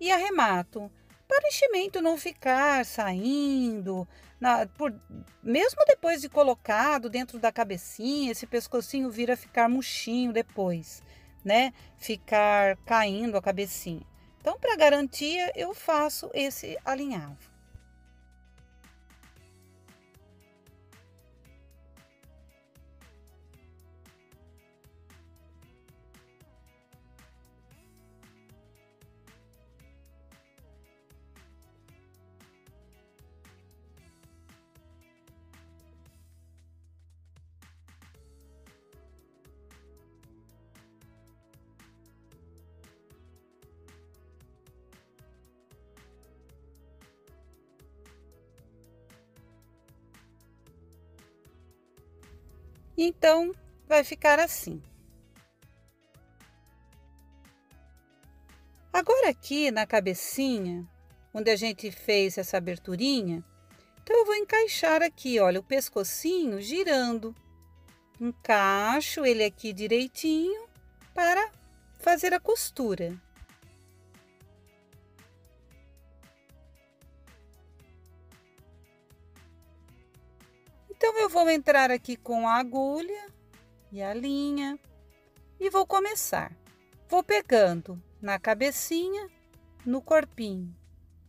e arremato. Para o enchimento não ficar saindo, mesmo depois de colocado dentro da cabecinha, esse pescocinho vira a ficar murchinho depois, né? Ficar caindo a cabecinha. Então, para garantia, eu faço esse alinhavo. Então, vai ficar assim. Agora aqui na cabecinha, onde a gente fez essa aberturinha, então eu vou encaixar aqui, olha, o pescocinho girando. Encaixo ele aqui direitinho para fazer a costura. Então, eu vou entrar aqui com a agulha e a linha e vou começar. Vou pegando na cabecinha, no corpinho,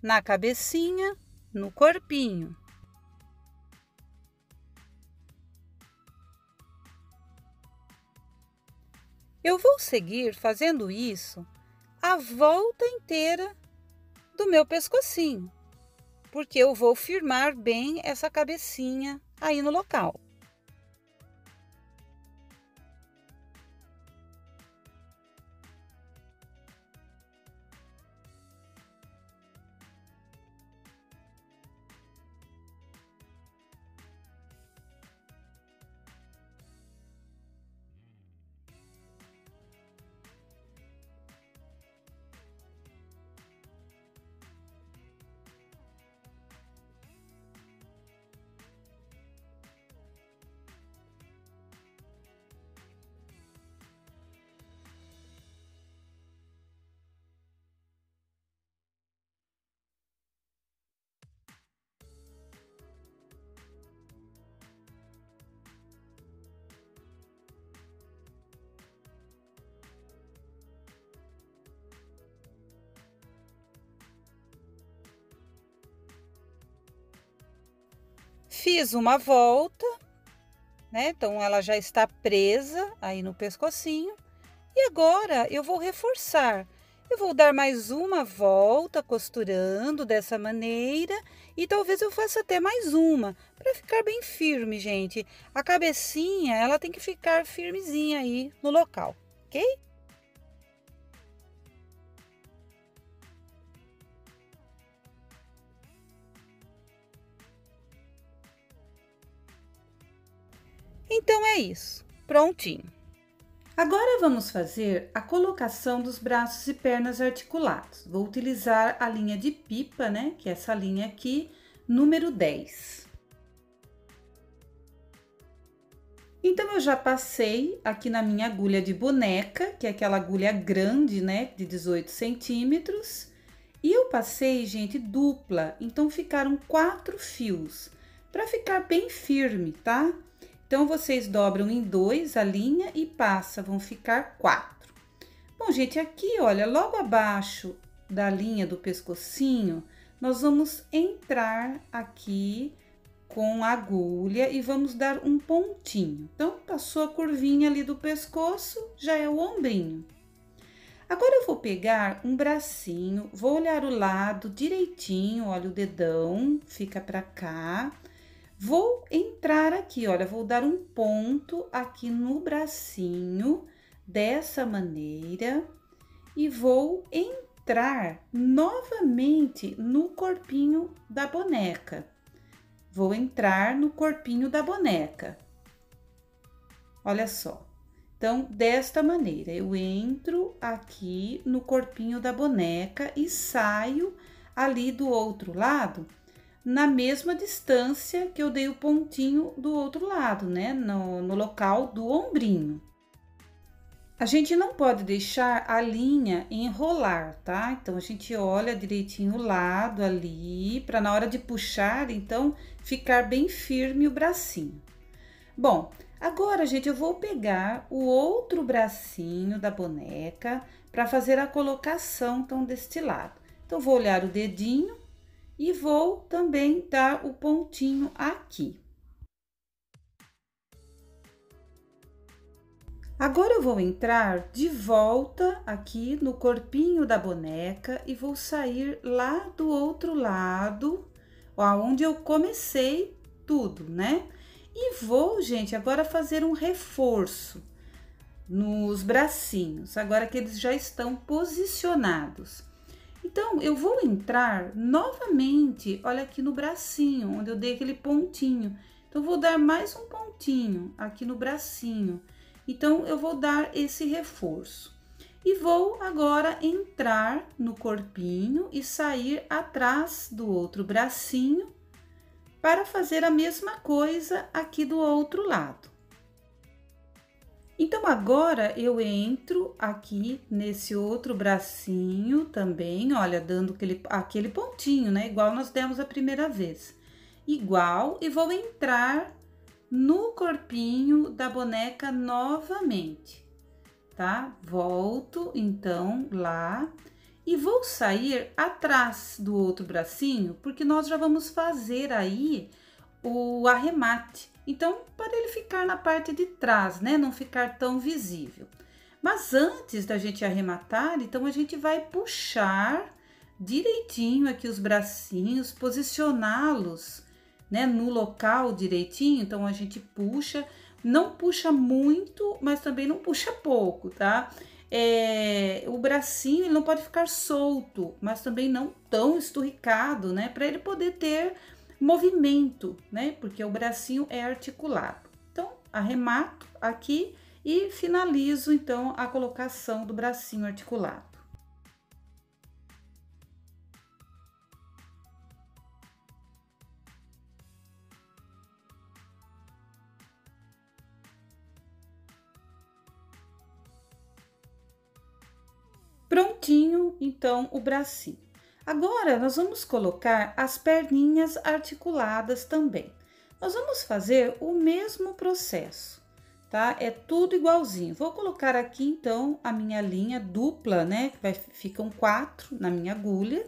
na cabecinha, no corpinho. Eu vou seguir fazendo isso a volta inteira do meu pescocinho, porque eu vou firmar bem essa cabecinha aí no local. Fiz uma volta, né? Então, ela já está presa aí no pescocinho. E agora, eu vou reforçar. Eu vou dar mais uma volta costurando dessa maneira. E talvez eu faça até mais uma, para ficar bem firme, gente. A cabecinha, ela tem que ficar firmezinha aí no local, ok? Então, é isso. Prontinho. Agora vamos fazer a colocação dos braços e pernas articulados. Vou utilizar a linha de pipa, né? Que é essa linha aqui, número 10. Então, eu já passei aqui na minha agulha de boneca, que é aquela agulha grande, né? De 18 centímetros. E eu passei, gente, dupla. Então, ficaram 4 fios, para ficar bem firme, tá? Então, vocês dobram em 2 a linha e passa, vão ficar 4. Bom, gente, aqui, olha, logo abaixo da linha do pescocinho, nós vamos entrar aqui com a agulha e vamos dar um pontinho. Então, passou a curvinha ali do pescoço, já é o ombrinho. Agora, eu vou pegar um bracinho, vou olhar o lado direitinho, olha o dedão, fica pra cá. Vou entrar aqui, olha, vou dar um ponto aqui no bracinho, dessa maneira, e vou entrar novamente no corpinho da boneca. Vou entrar no corpinho da boneca. Olha só. Então, desta maneira, eu entro aqui no corpinho da boneca e saio ali do outro lado, na mesma distância que eu dei o pontinho do outro lado, né? No local do ombrinho. A gente não pode deixar a linha enrolar, tá? Então, a gente olha direitinho o lado ali, para na hora de puxar, então, ficar bem firme o bracinho. Bom, agora, gente, eu vou pegar o outro bracinho da boneca para fazer a colocação, então, deste lado. Então, vou olhar o dedinho e vou também dar o pontinho aqui. Agora, eu vou entrar de volta aqui no corpinho da boneca e vou sair lá do outro lado, onde eu comecei tudo, né? E vou, gente, agora fazer um reforço nos bracinhos, agora que eles já estão posicionados. Então, eu vou entrar novamente, olha aqui no bracinho, onde eu dei aquele pontinho. Então, vou dar mais um pontinho aqui no bracinho. Então, eu vou dar esse reforço. E vou agora entrar no corpinho e sair atrás do outro bracinho para fazer a mesma coisa aqui do outro lado. Então, agora eu entro aqui nesse outro bracinho também, olha, dando aquele pontinho, né? Igual nós demos a primeira vez. Igual, e vou entrar no corpinho da boneca novamente, tá? Volto, então, lá e vou sair atrás do outro bracinho, porque nós já vamos fazer aí o arremate. Então, para ele ficar na parte de trás, né? Não ficar tão visível. Mas antes da gente arrematar, então a gente vai puxar direitinho aqui os bracinhos, posicioná-los, né, no local direitinho. Então, a gente puxa, não puxa muito, mas também não puxa pouco, tá? O bracinho ele não pode ficar solto, mas também não tão esturricado, né? Para ele poder ter movimento, né? Porque o bracinho é articulado. Então, arremato aqui e finalizo, então, a colocação do bracinho articulado. Prontinho, então, o bracinho. Agora, nós vamos colocar as perninhas articuladas também. Nós vamos fazer o mesmo processo, tá? É tudo igualzinho. Vou colocar aqui, então, a minha linha dupla, né? Ficam 4 na minha agulha.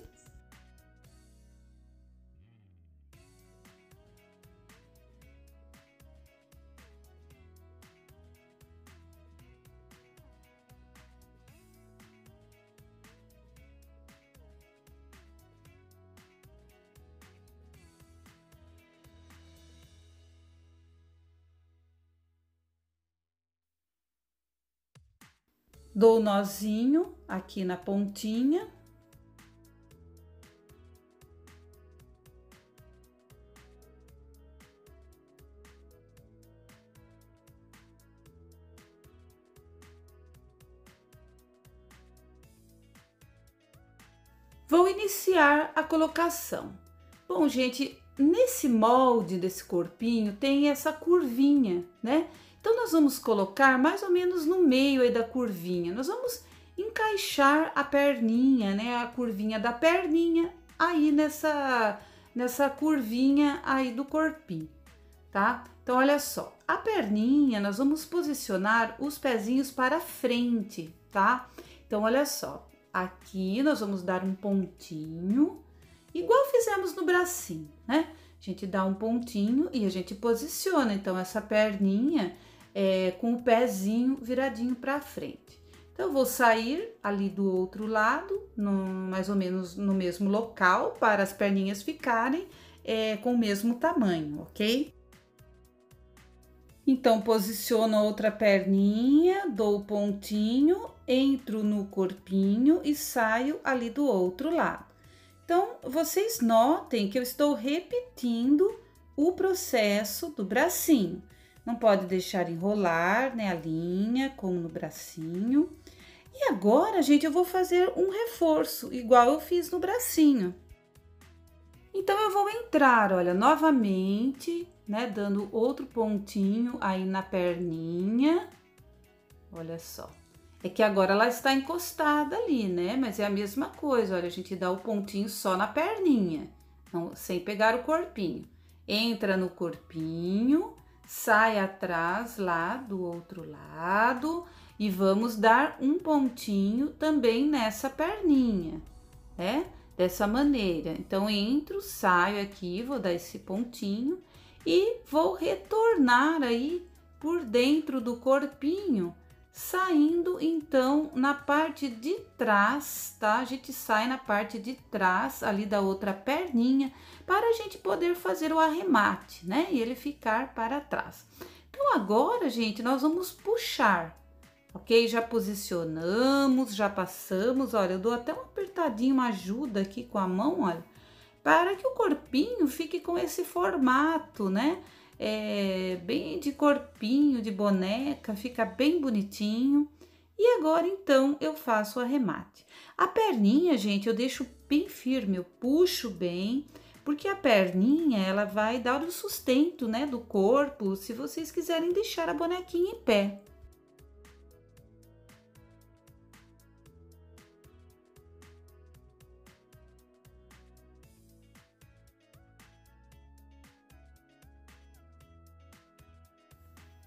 Dou o nozinho aqui na pontinha. Vou iniciar a colocação. Bom, gente, nesse molde desse corpinho tem essa curvinha, né? Então, nós vamos colocar mais ou menos no meio aí da curvinha. Nós vamos encaixar a perninha, né? A curvinha da perninha aí nessa curvinha aí do corpinho, tá? Então, olha só. A perninha, nós vamos posicionar os pezinhos para frente, tá? Então, olha só. Aqui nós vamos dar um pontinho, igual fizemos no bracinho, né? A gente dá um pontinho e a gente posiciona, então, essa perninha com o pezinho viradinho para frente. Então, eu vou sair ali do outro lado, mais ou menos no mesmo local, para as perninhas ficarem com o mesmo tamanho, ok? Então, posiciono a outra perninha, dou o pontinho, entro no corpinho e saio ali do outro lado. Então, vocês notem que eu estou repetindo o processo do bracinho. Não pode deixar enrolar, né, a linha, como no bracinho. E agora, gente, eu vou fazer um reforço, igual eu fiz no bracinho. Então, eu vou entrar, olha, novamente, né, dando outro pontinho aí na perninha. Olha só. É que agora ela está encostada ali, né? Mas é a mesma coisa, olha, a gente dá o pontinho só na perninha, não, sem pegar o corpinho. Entra no corpinho, sai atrás lá do outro lado e vamos dar um pontinho também nessa perninha, né? Dessa maneira. Então, entro, saio aqui, vou dar esse pontinho e vou retornar aí por dentro do corpinho, saindo então na parte de trás, tá? A gente sai na parte de trás ali da outra perninha para a gente poder fazer o arremate, né? E ele ficar para trás. Então, agora, gente, nós vamos puxar. Ok? Já posicionamos, já passamos, olha, eu dou até uma apertadinha, uma ajuda aqui com a mão, olha, para que o corpinho fique com esse formato, né? Bem de corpinho, de boneca, fica bem bonitinho. E agora, então, eu faço o arremate. A perninha, gente, eu deixo bem firme, eu puxo bem, porque a perninha, ela vai dar o sustento, né, do corpo, se vocês quiserem deixar a bonequinha em pé.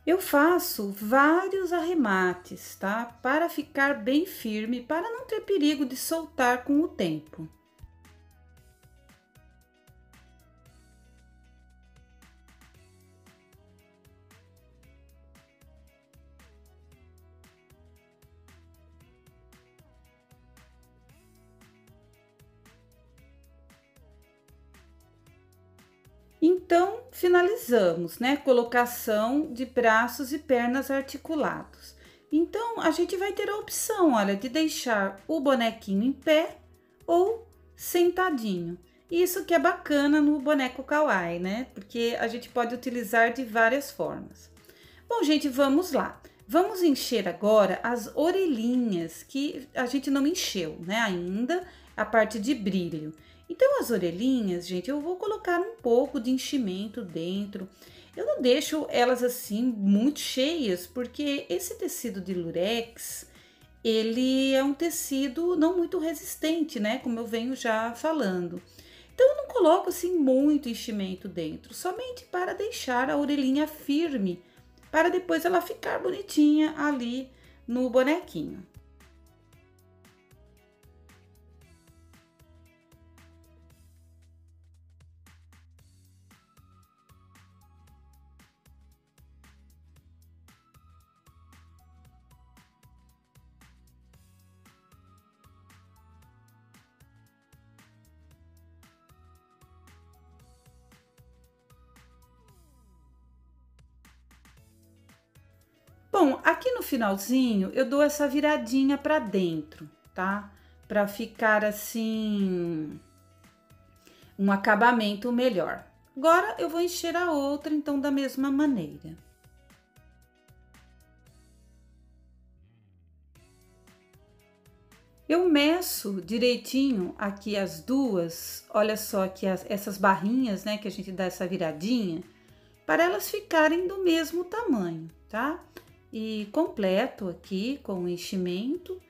Eu faço vários arremates, tá? Para ficar bem firme, para não ter perigo de soltar com o tempo. Então, finalizamos, né? Colocação de braços e pernas articulados. Então, a gente vai ter a opção, olha, de deixar o bonequinho em pé ou sentadinho. Isso que é bacana no boneco kawaii, né? Porque a gente pode utilizar de várias formas. Bom, gente, vamos lá. Vamos encher agora as orelhinhas, que a gente não encheu, né, ainda, a parte de brilho. Então, as orelhinhas, gente, eu vou colocar um pouco de enchimento dentro. Eu não deixo elas assim muito cheias, porque esse tecido de lurex, ele é um tecido não muito resistente, né, como eu venho já falando. Então, eu não coloco assim muito enchimento dentro, somente para deixar a orelhinha firme, para depois ela ficar bonitinha ali no bonequinho. Bom, aqui no finalzinho eu dou essa viradinha para dentro, tá? Para ficar assim um acabamento melhor. Agora eu vou encher a outra então da mesma maneira. Eu meço direitinho aqui as duas, olha só aqui essas barrinhas, né, que a gente dá essa viradinha, para elas ficarem do mesmo tamanho, tá? E completo aqui com o enchimento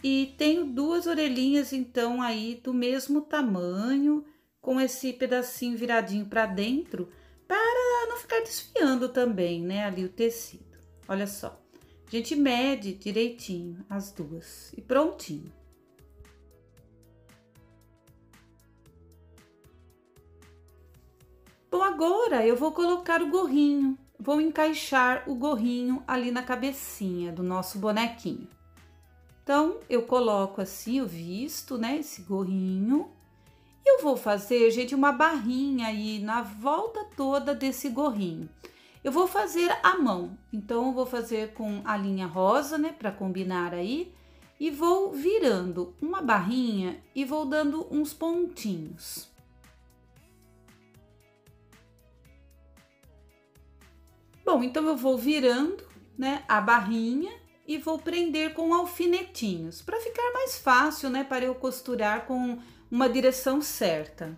e tenho duas orelhinhas então aí do mesmo tamanho, com esse pedacinho viradinho para dentro, para não ficar desfiando também, né, ali o tecido. Olha só, a gente mede direitinho as duas e prontinho. Bom, agora eu vou colocar o gorrinho. Vou encaixar o gorrinho ali na cabecinha do nosso bonequinho. Então, eu coloco assim o visto, né, esse gorrinho. E eu vou fazer, gente, uma barrinha aí na volta toda desse gorrinho. Eu vou fazer à mão, então eu vou fazer com a linha rosa, né, para combinar aí. E vou virando uma barrinha e vou dando uns pontinhos. Bom, então eu vou virando, né, a barrinha e vou prender com alfinetinhos, para ficar mais fácil, né, para eu costurar com uma direção certa.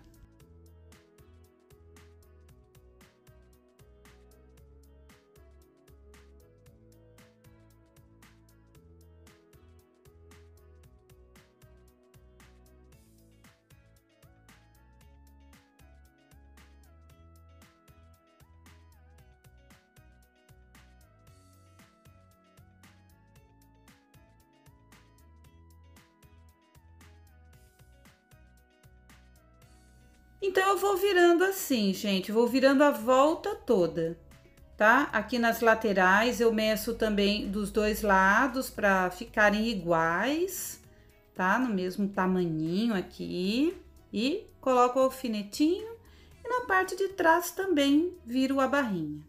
Então, eu vou virando assim, gente, vou virando a volta toda, tá? Aqui nas laterais eu meço também dos dois lados para ficarem iguais, tá? No mesmo tamanhinho aqui. E coloco o alfinetinho e na parte de trás também viro a barrinha.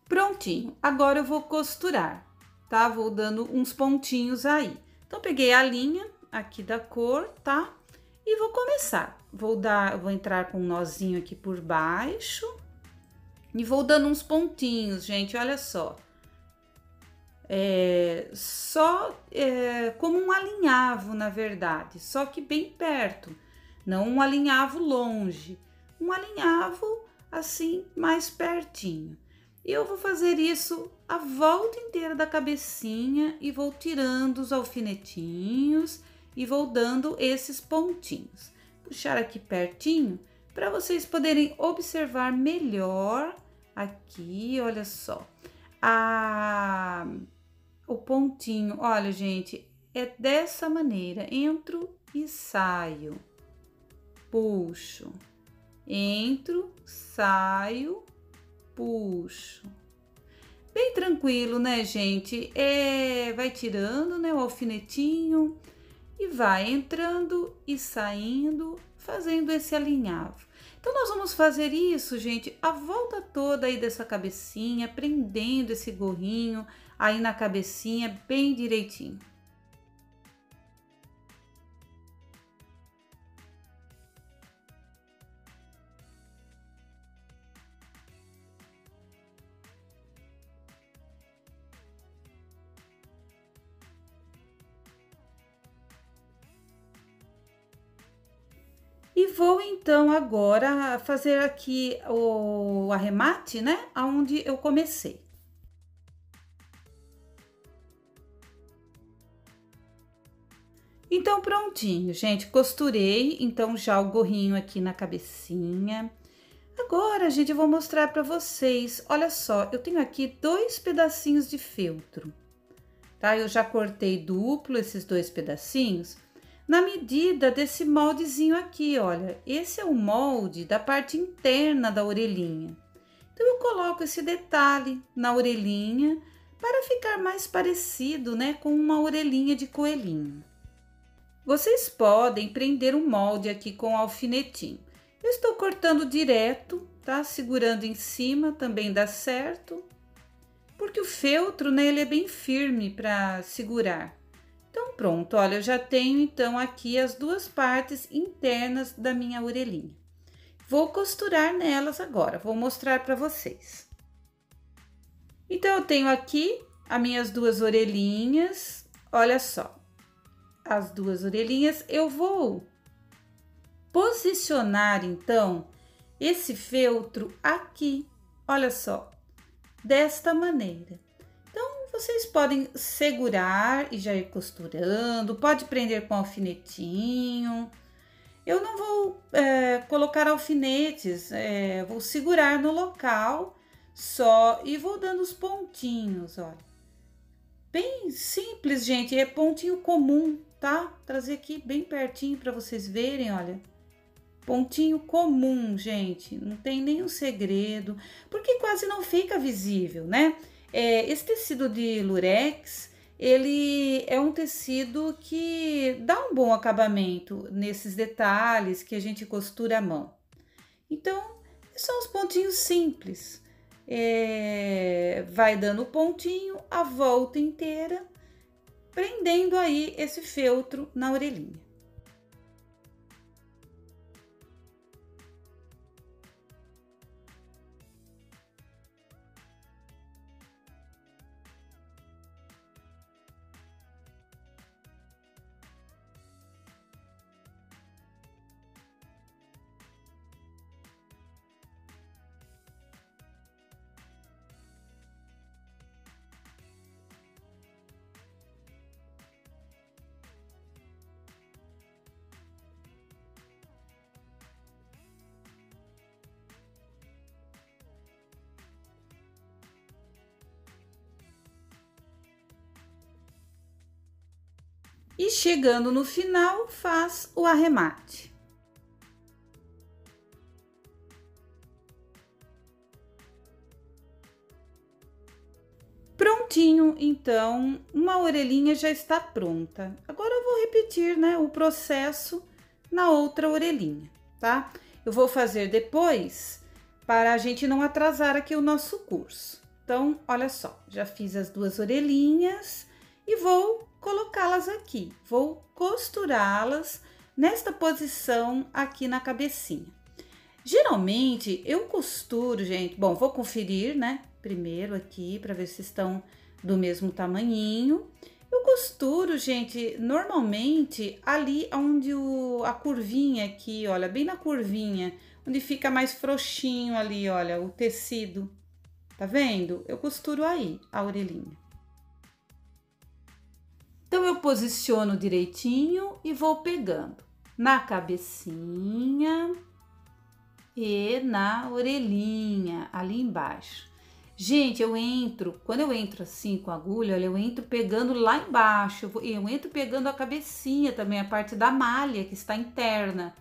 Prontinho, agora eu vou costurar, tá? Vou dando uns pontinhos aí. Então, peguei a linha aqui da cor, tá? E vou começar. Vou entrar com um nozinho aqui por baixo e vou dando uns pontinhos, gente, olha só. Como um alinhavo, na verdade, só que bem perto, não um alinhavo longe, um alinhavo assim mais pertinho. E eu vou fazer isso a volta inteira da cabecinha e vou tirando os alfinetinhos e vou dando esses pontinhos. Puxar aqui pertinho para vocês poderem observar melhor aqui, olha só. O pontinho, olha, gente, é dessa maneira, entro e saio, puxo, entro, saio, puxo. Bem tranquilo, né, gente? Vai tirando, né, o alfinetinho e vai entrando e saindo, fazendo esse alinhavo. Então, nós vamos fazer isso, gente, a volta toda aí dessa cabecinha, prendendo esse gorrinho aí na cabecinha bem direitinho. E vou então agora fazer aqui o arremate, né? Aonde eu comecei. Então, prontinho, gente, costurei então já o gorrinho aqui na cabecinha. Agora, gente, eu vou mostrar para vocês. Olha só, eu tenho aqui 2 pedacinhos de feltro, tá? Eu já cortei duplo esses 2 pedacinhos na medida desse moldezinho aqui, olha. Esse é o molde da parte interna da orelhinha. Então, eu coloco esse detalhe na orelhinha para ficar mais parecido, né, com uma orelhinha de coelhinho. Vocês podem prender um molde aqui com alfinetinho. Eu estou cortando direto, tá? Segurando em cima também dá certo, porque o feltro, né, ele é bem firme para segurar. Então, pronto, olha, eu já tenho então aqui as 2 partes internas da minha orelhinha. Vou costurar nelas agora, vou mostrar para vocês. Então, eu tenho aqui as minhas 2 orelhinhas, olha só. As 2 orelhinhas, eu vou posicionar então esse feltro aqui, olha só, desta maneira. Então, vocês podem segurar e já ir costurando, pode prender com alfinetinho. Eu não vou colocar alfinetes, vou segurar no local só e vou dando os pontinhos, olha. Bem simples, gente, é pontinho comum, tá? Trazer aqui bem pertinho para vocês verem, olha. Pontinho comum, gente, não tem nenhum segredo, porque quase não fica visível, né? Esse tecido de lurex, ele é um tecido que dá um bom acabamento nesses detalhes que a gente costura à mão. Então, são os pontinhos simples. Vai dando pontinho a volta inteira, prendendo aí esse feltro na orelhinha. E chegando no final, faz o arremate. Prontinho, então, uma orelhinha já está pronta. Agora eu vou repetir, né, o processo na outra orelhinha, tá? Eu vou fazer depois para a gente não atrasar aqui o nosso curso. Então, olha só, já fiz as duas orelhinhas e vou colocá-las aqui. Vou costurá-las nesta posição aqui na cabecinha. Geralmente, eu costuro, gente, bom, vou conferir, né, primeiro aqui para ver se estão do mesmo tamanhinho. Eu costuro, gente, normalmente ali onde a curvinha aqui, olha, bem na curvinha, onde fica mais frouxinho ali, olha, o tecido. Tá vendo? Eu costuro aí a orelhinha. Então, eu posiciono direitinho e vou pegando na cabecinha e na orelhinha, ali embaixo. Gente, quando eu entro assim com a agulha, olha, eu entro pegando lá embaixo, eu entro pegando a cabecinha também, a parte da malha que está interna,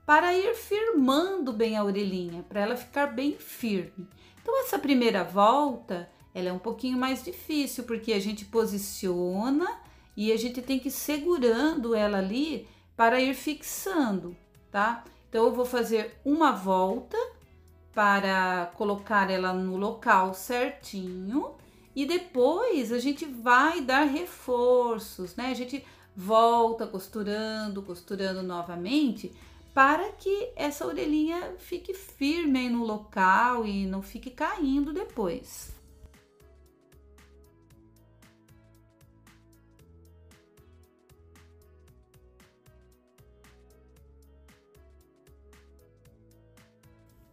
para ir firmando bem a orelhinha, para ela ficar bem firme. Então, essa primeira volta, ela é um pouquinho mais difícil, porque a gente posiciona e a gente tem que ir segurando ela ali para ir fixando, tá? Então, eu vou fazer uma volta para colocar ela no local certinho e depois a gente vai dar reforços, né? A gente volta costurando novamente para que essa orelhinha fique firme aí no local e não fique caindo depois.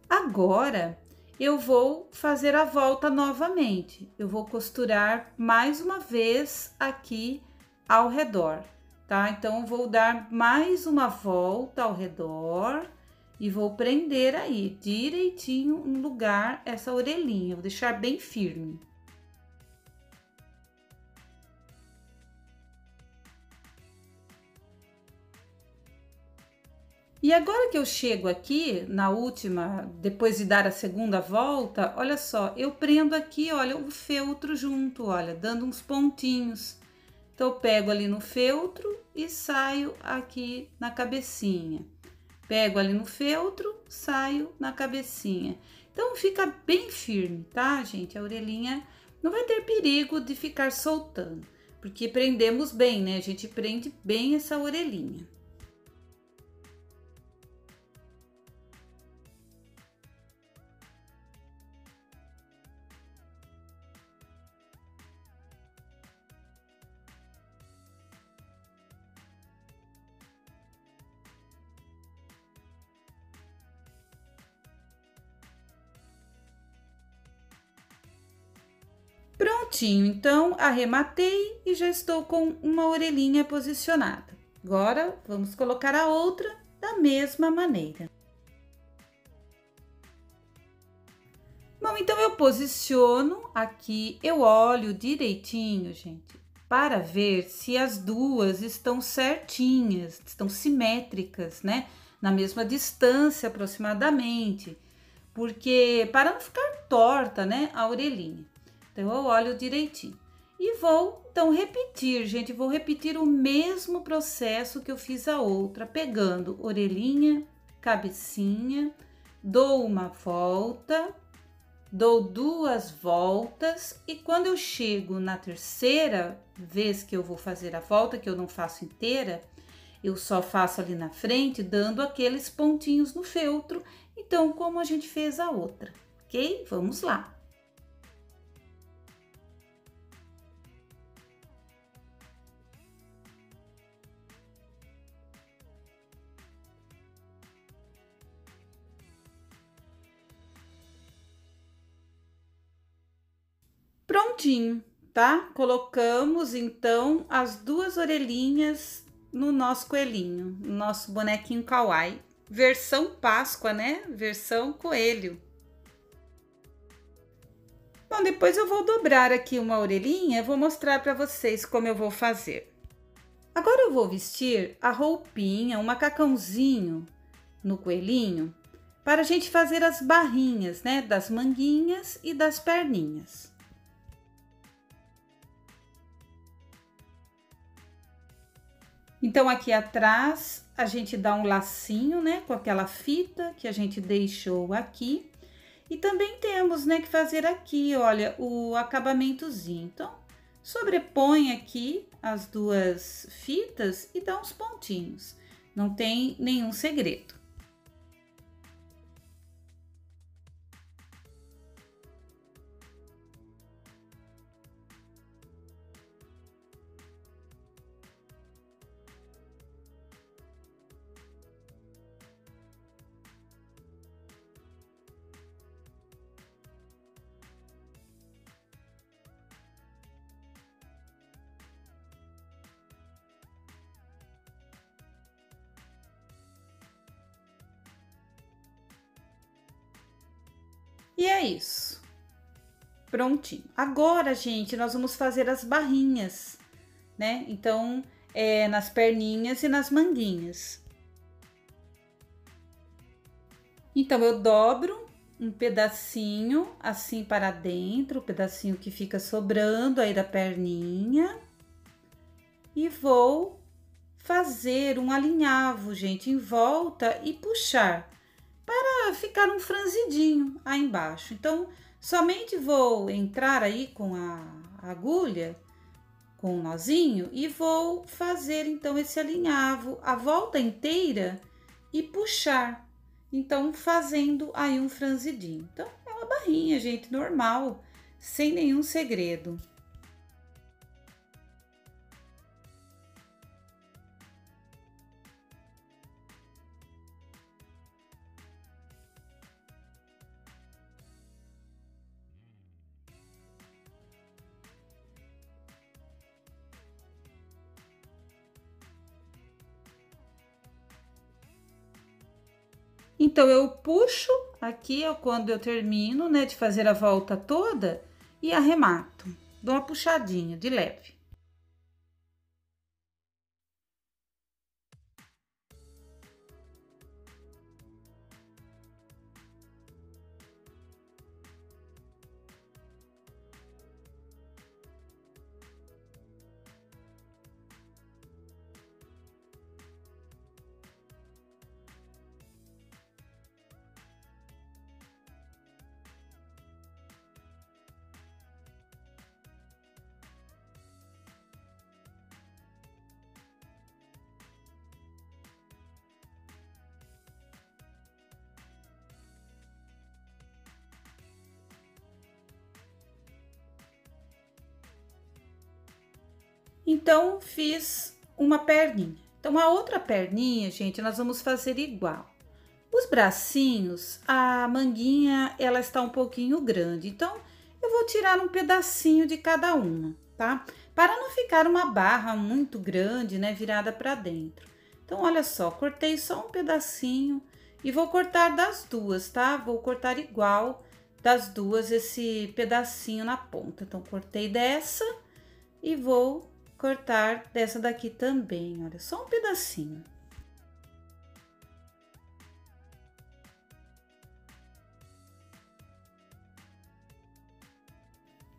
Agora, eu vou fazer a volta novamente. Eu vou costurar mais uma vez aqui ao redor, tá? Então, eu vou dar mais uma volta ao redor e vou prender aí direitinho no lugar essa orelhinha. Vou deixar bem firme. E agora que eu chego aqui na última, depois de dar a segunda volta, olha só, eu prendo aqui, olha, o feltro junto, olha, dando uns pontinhos. Então, eu pego ali no feltro e saio aqui na cabecinha. Pego ali no feltro, saio na cabecinha. Então, fica bem firme, tá, gente? A orelhinha não vai ter perigo de ficar soltando, porque prendemos bem, né? A gente prende bem essa orelhinha. Prontinho, então arrematei e já estou com uma orelhinha posicionada. Agora, vamos colocar a outra da mesma maneira. Bom, então eu posiciono aqui, eu olho direitinho, gente, para ver se as duas estão certinhas, estão simétricas, né? Na mesma distância aproximadamente, porque para não ficar torta, né, a orelhinha. Então, eu olho direitinho. E vou, então, repetir, gente. Vou repetir o mesmo processo que eu fiz a outra. Pegando orelhinha, cabecinha, dou uma volta, dou duas voltas. E quando eu chego na terceira vez que eu vou fazer a volta, que eu não faço inteira, eu só faço ali na frente, dando aqueles pontinhos no feltro. Então, como a gente fez a outra, ok? Vamos lá. Prontinho, tá? Colocamos então as duas orelhinhas no nosso coelhinho, no nosso bonequinho kawaii. Versão Páscoa, né? Versão coelho. Bom, depois eu vou dobrar aqui uma orelhinha, vou mostrar para vocês como eu vou fazer. Agora eu vou vestir a roupinha, um macacãozinho no coelhinho, para a gente fazer as barrinhas, né, das manguinhas e das perninhas. Então, aqui atrás, a gente dá um lacinho, né, com aquela fita que a gente deixou aqui. E também temos, né, que fazer aqui, olha, o acabamentozinho. Então, sobrepõe aqui as duas fitas e dá uns pontinhos. Não tem nenhum segredo. E é isso. Prontinho. Agora, gente, nós vamos fazer as barrinhas, né? Então, nas perninhas e nas manguinhas. Então, eu dobro um pedacinho assim para dentro, o pedacinho que fica sobrando aí da perninha. E vou fazer um alinhavo, gente, em volta e puxar para ficar um franzidinho aí embaixo. Então, somente vou entrar aí com a agulha, com o nozinho, e vou fazer então esse alinhavo a volta inteira e puxar. Então, fazendo aí um franzidinho. Então, é uma barrinha, gente, normal, sem nenhum segredo. Então, eu puxo aqui, ó, quando eu termino, né, de fazer a volta toda e arremato. Dou uma puxadinha de leve. Então, fiz uma perninha. Então, a outra perninha, gente, nós vamos fazer igual. Os bracinhos, a manguinha, ela está um pouquinho grande. Então, eu vou tirar um pedacinho de cada uma, tá? Para não ficar uma barra muito grande, né, virada para dentro. Então, olha só, cortei só um pedacinho e vou cortar das duas, tá? Vou cortar igual das duas esse pedacinho na ponta. Então, cortei dessa e vou cortar dessa daqui também, olha, só um pedacinho.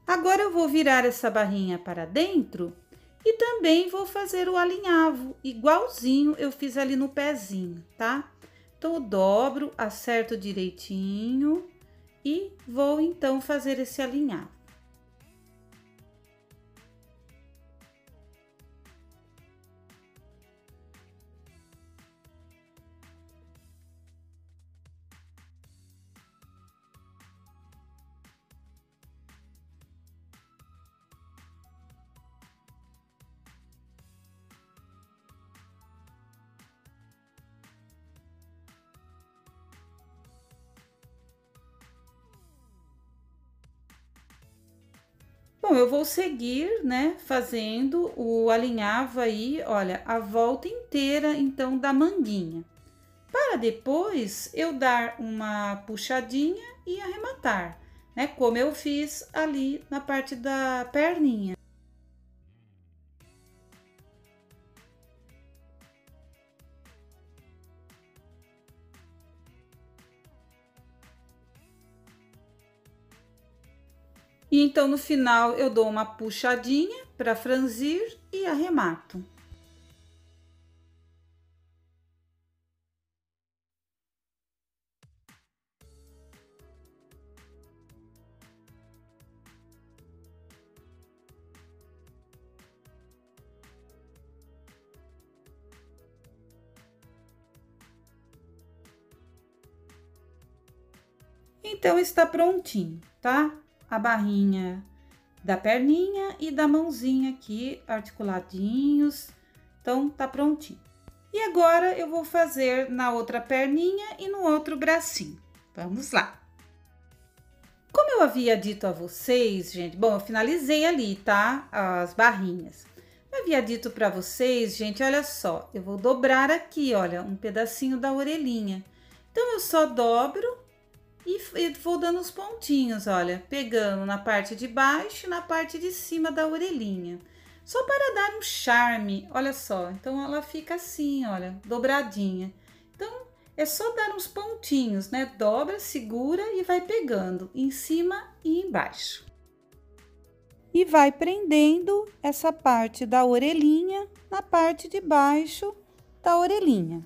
Agora eu vou virar essa barrinha para dentro e também vou fazer o alinhavo, igualzinho eu fiz ali no pezinho, tá? Então, eu dobro, acerto direitinho e vou então fazer esse alinhavo. Bom, eu vou seguir, né, fazendo o alinhavo aí, olha, a volta inteira, então, da manguinha. Para depois eu dar uma puxadinha e arrematar, né, como eu fiz ali na parte da perninha. E então no final eu dou uma puxadinha para franzir e arremato. Então está prontinho, tá? A barrinha da perninha e da mãozinha aqui articuladinhos. Então tá prontinho. E agora eu vou fazer na outra perninha e no outro bracinho. Vamos lá. Como eu havia dito a vocês, gente, bom, eu finalizei ali, tá? As barrinhas. Eu havia dito para vocês, gente, olha só, eu vou dobrar aqui, olha, um pedacinho da orelhinha. Então eu só dobro e vou dando os pontinhos, olha, pegando na parte de baixo e na parte de cima da orelhinha. Só para dar um charme, olha só. Então, ela fica assim, olha, dobradinha. Então, é só dar uns pontinhos, né? Dobra, segura e vai pegando em cima e embaixo. E vai prendendo essa parte da orelhinha na parte de baixo da orelhinha.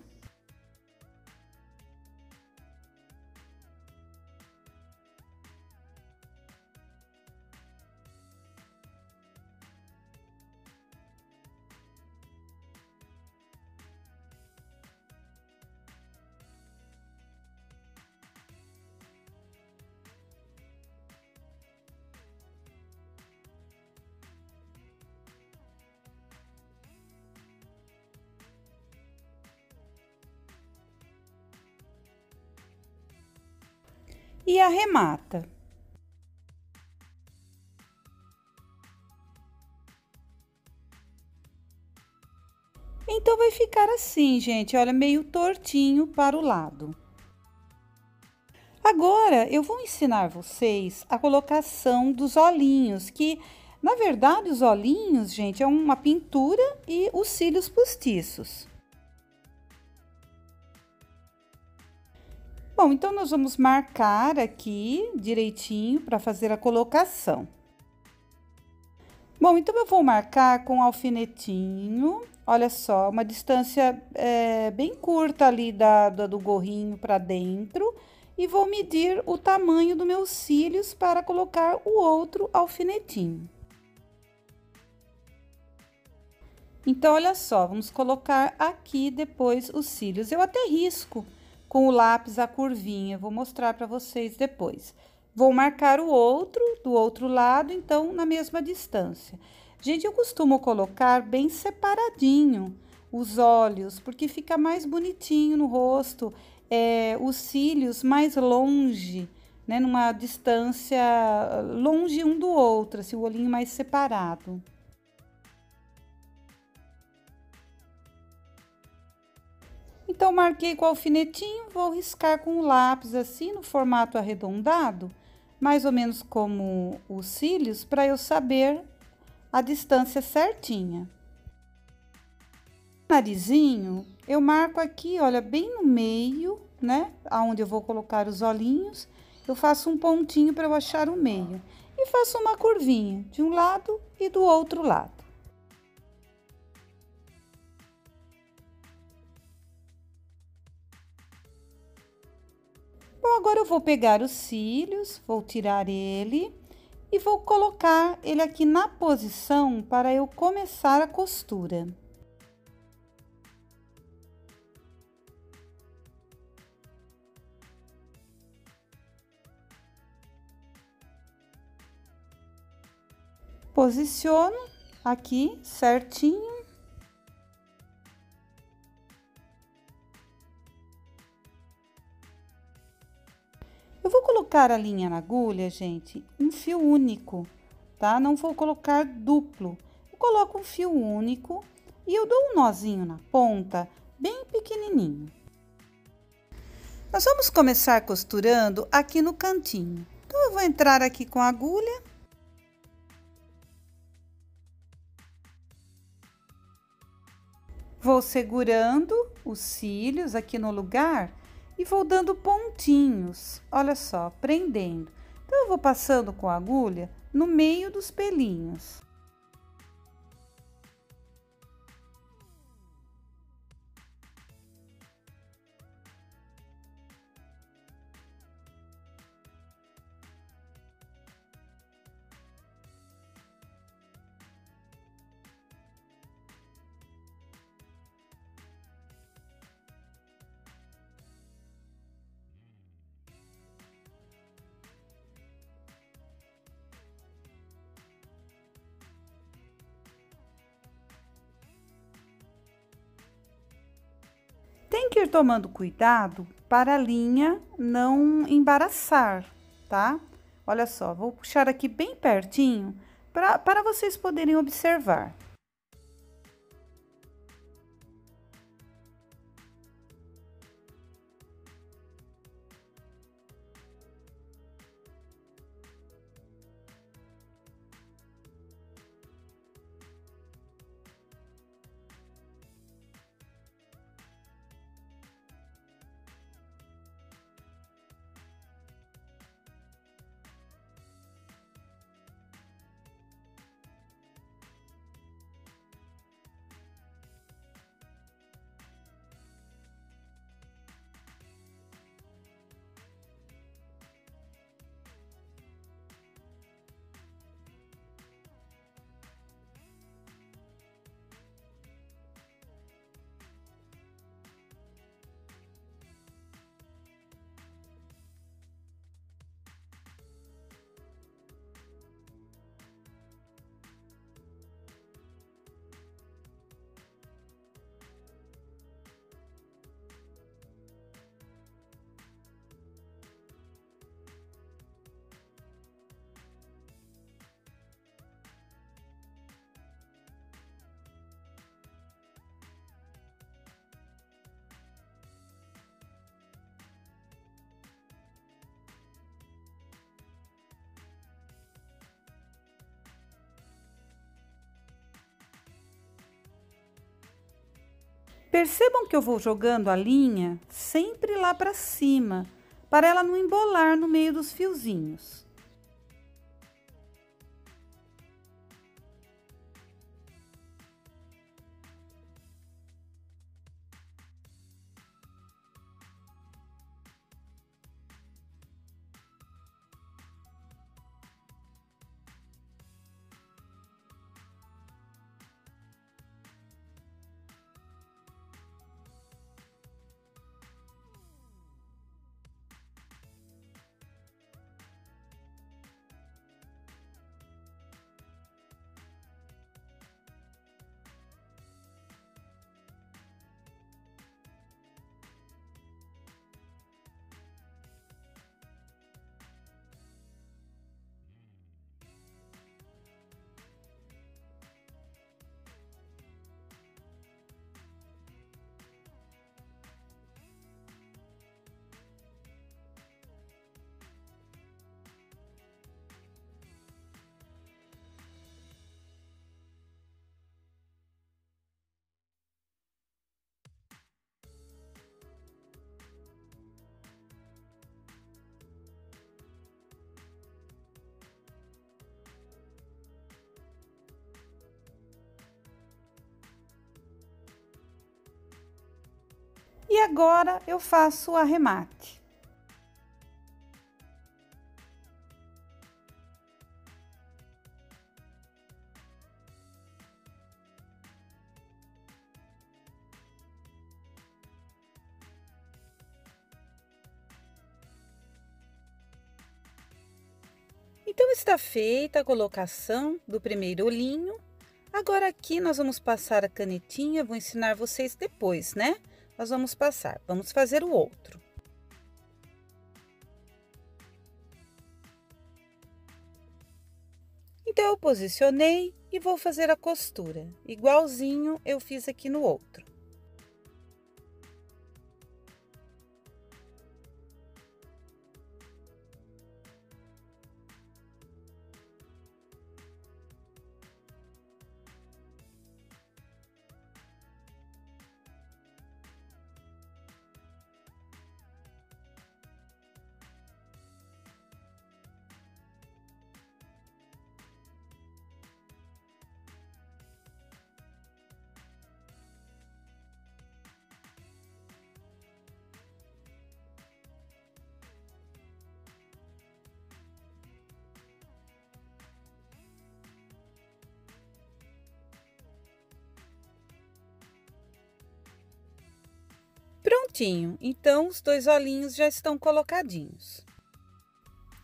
E arremata. Então, vai ficar assim, gente, olha, meio tortinho para o lado. Agora, eu vou ensinar vocês a colocação dos olhinhos, que, na verdade, os olhinhos, gente, é uma pintura e os cílios postiços. Bom, então, nós vamos marcar aqui direitinho para fazer a colocação. Bom, então, eu vou marcar com alfinetinho, olha só, uma distância bem curta ali do gorrinho para dentro, e vou medir o tamanho dos meus cílios para colocar o outro alfinetinho. Então, olha só, vamos colocar aqui depois os cílios. Eu até risco com o lápis a curvinha, vou mostrar para vocês depois. Vou marcar o outro, do outro lado, então, na mesma distância. Gente, eu costumo colocar bem separadinho os olhos, porque fica mais bonitinho no rosto, os cílios mais longe, né? Numa distância longe um do outro, assim, o olhinho mais separado. Então, marquei com o alfinetinho, vou riscar com o lápis assim, no formato arredondado, mais ou menos como os cílios, para eu saber a distância certinha. Narizinho, eu marco aqui, olha, bem no meio, né? Aonde eu vou colocar os olhinhos, eu faço um pontinho para eu achar o meio. E faço uma curvinha de um lado e do outro lado. Bom, agora eu vou pegar os cílios, vou tirar ele e vou colocar ele aqui na posição para eu começar a costura. Posiciono aqui certinho. Eu vou colocar a linha na agulha, gente, um fio único, tá? Não vou colocar duplo. Eu coloco um fio único e eu dou um nozinho na ponta, bem pequenininho. Nós vamos começar costurando aqui no cantinho. Então, eu vou entrar aqui com a agulha. Vou segurando os cílios aqui no lugar e vou dando pontinhos, olha só, prendendo. Então, eu vou passando com a agulha no meio dos pelinhos. Tem que ir tomando cuidado para a linha não embaraçar, tá? Olha só, vou puxar aqui bem pertinho para vocês poderem observar. Percebam que eu vou jogando a linha sempre lá para cima, para ela não embolar no meio dos fiozinhos. E agora eu faço o arremate. Então, está feita a colocação do primeiro olhinho. Agora aqui nós vamos passar a canetinha, vou ensinar vocês depois, né? Nós vamos passar, vamos fazer o outro. Então, eu posicionei e vou fazer a costura, igualzinho eu fiz aqui no outro. prontinho. Então, os 2 olhinhos já estão colocadinhos.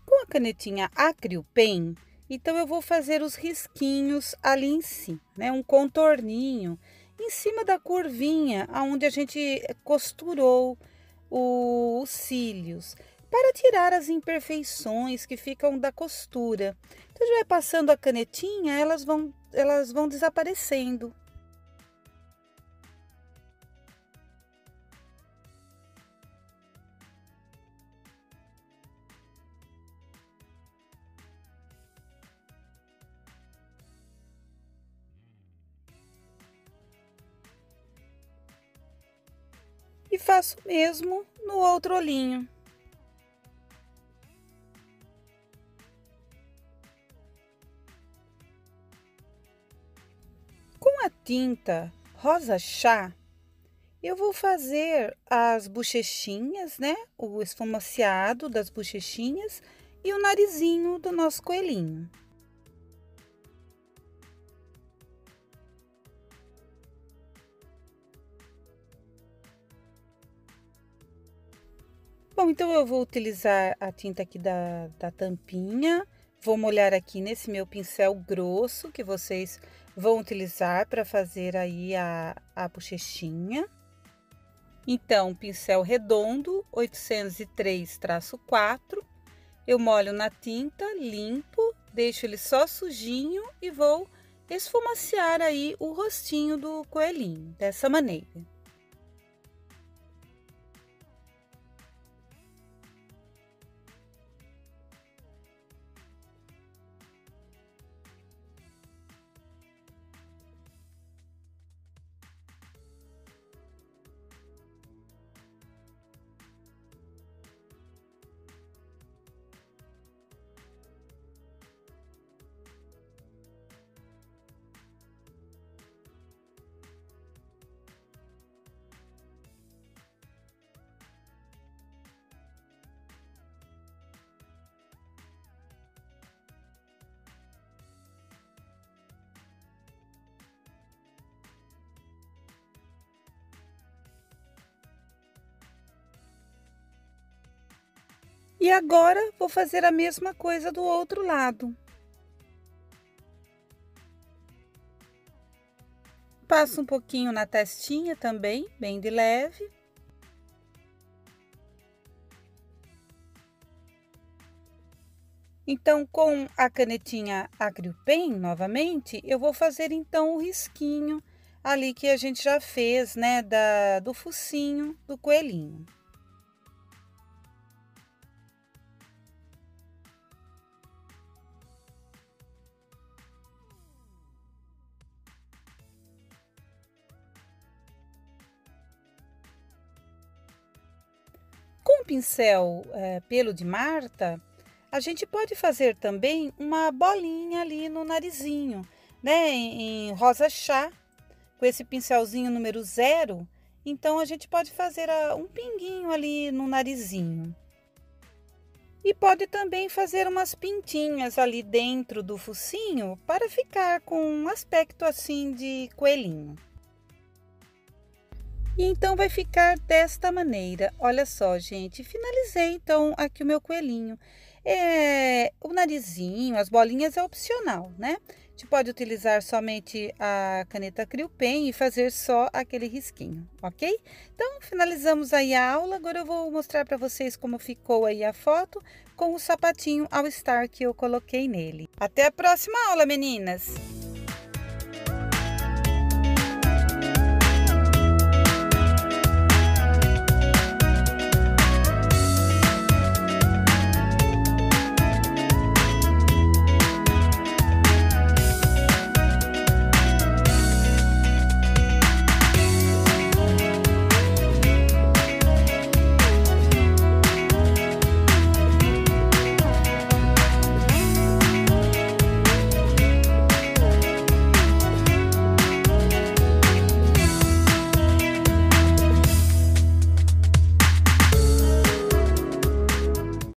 Com a canetinha Acryl Pen, então eu vou fazer os risquinhos ali em cima, né? Um contorninho em cima da curvinha, onde a gente costurou os cílios, para tirar as imperfeições que ficam da costura. Então, a gente vai passando a canetinha, elas vão desaparecendo. E faço o mesmo no outro olhinho. Com a tinta rosa chá, eu vou fazer as bochechinhas, né? O esfumaciado das bochechinhas e o narizinho do nosso coelhinho. Bom, então eu vou utilizar a tinta aqui da tampinha, vou molhar aqui nesse meu pincel grosso que vocês vão utilizar para fazer aí a bochechinha. Então, pincel redondo, 803-4, eu molho na tinta, limpo, deixo ele só sujinho e vou esfumaciar aí o rostinho do coelhinho, dessa maneira. E agora, vou fazer a mesma coisa do outro lado. Passo um pouquinho na testinha também, bem de leve. Então, com a canetinha Acryl Pen, novamente, eu vou fazer então o risquinho ali que a gente já fez, né, do focinho do coelhinho. Com o pincel pelo de Marta, a gente pode fazer também uma bolinha ali no narizinho, né, em rosa chá, com esse pincelzinho número 0, então a gente pode fazer um pinguinho ali no narizinho. E pode também fazer umas pintinhas ali dentro do focinho para ficar com um aspecto assim de coelhinho. E então vai ficar desta maneira. Olha só, gente, finalizei então aqui o meu coelhinho. O narizinho, as bolinhas é opcional, né? A gente pode utilizar somente a caneta Acryl Pen e fazer só aquele risquinho, ok? Então, finalizamos aí a aula. Agora eu vou mostrar para vocês como ficou aí a foto com o sapatinho All Star que eu coloquei nele. Até a próxima aula, meninas!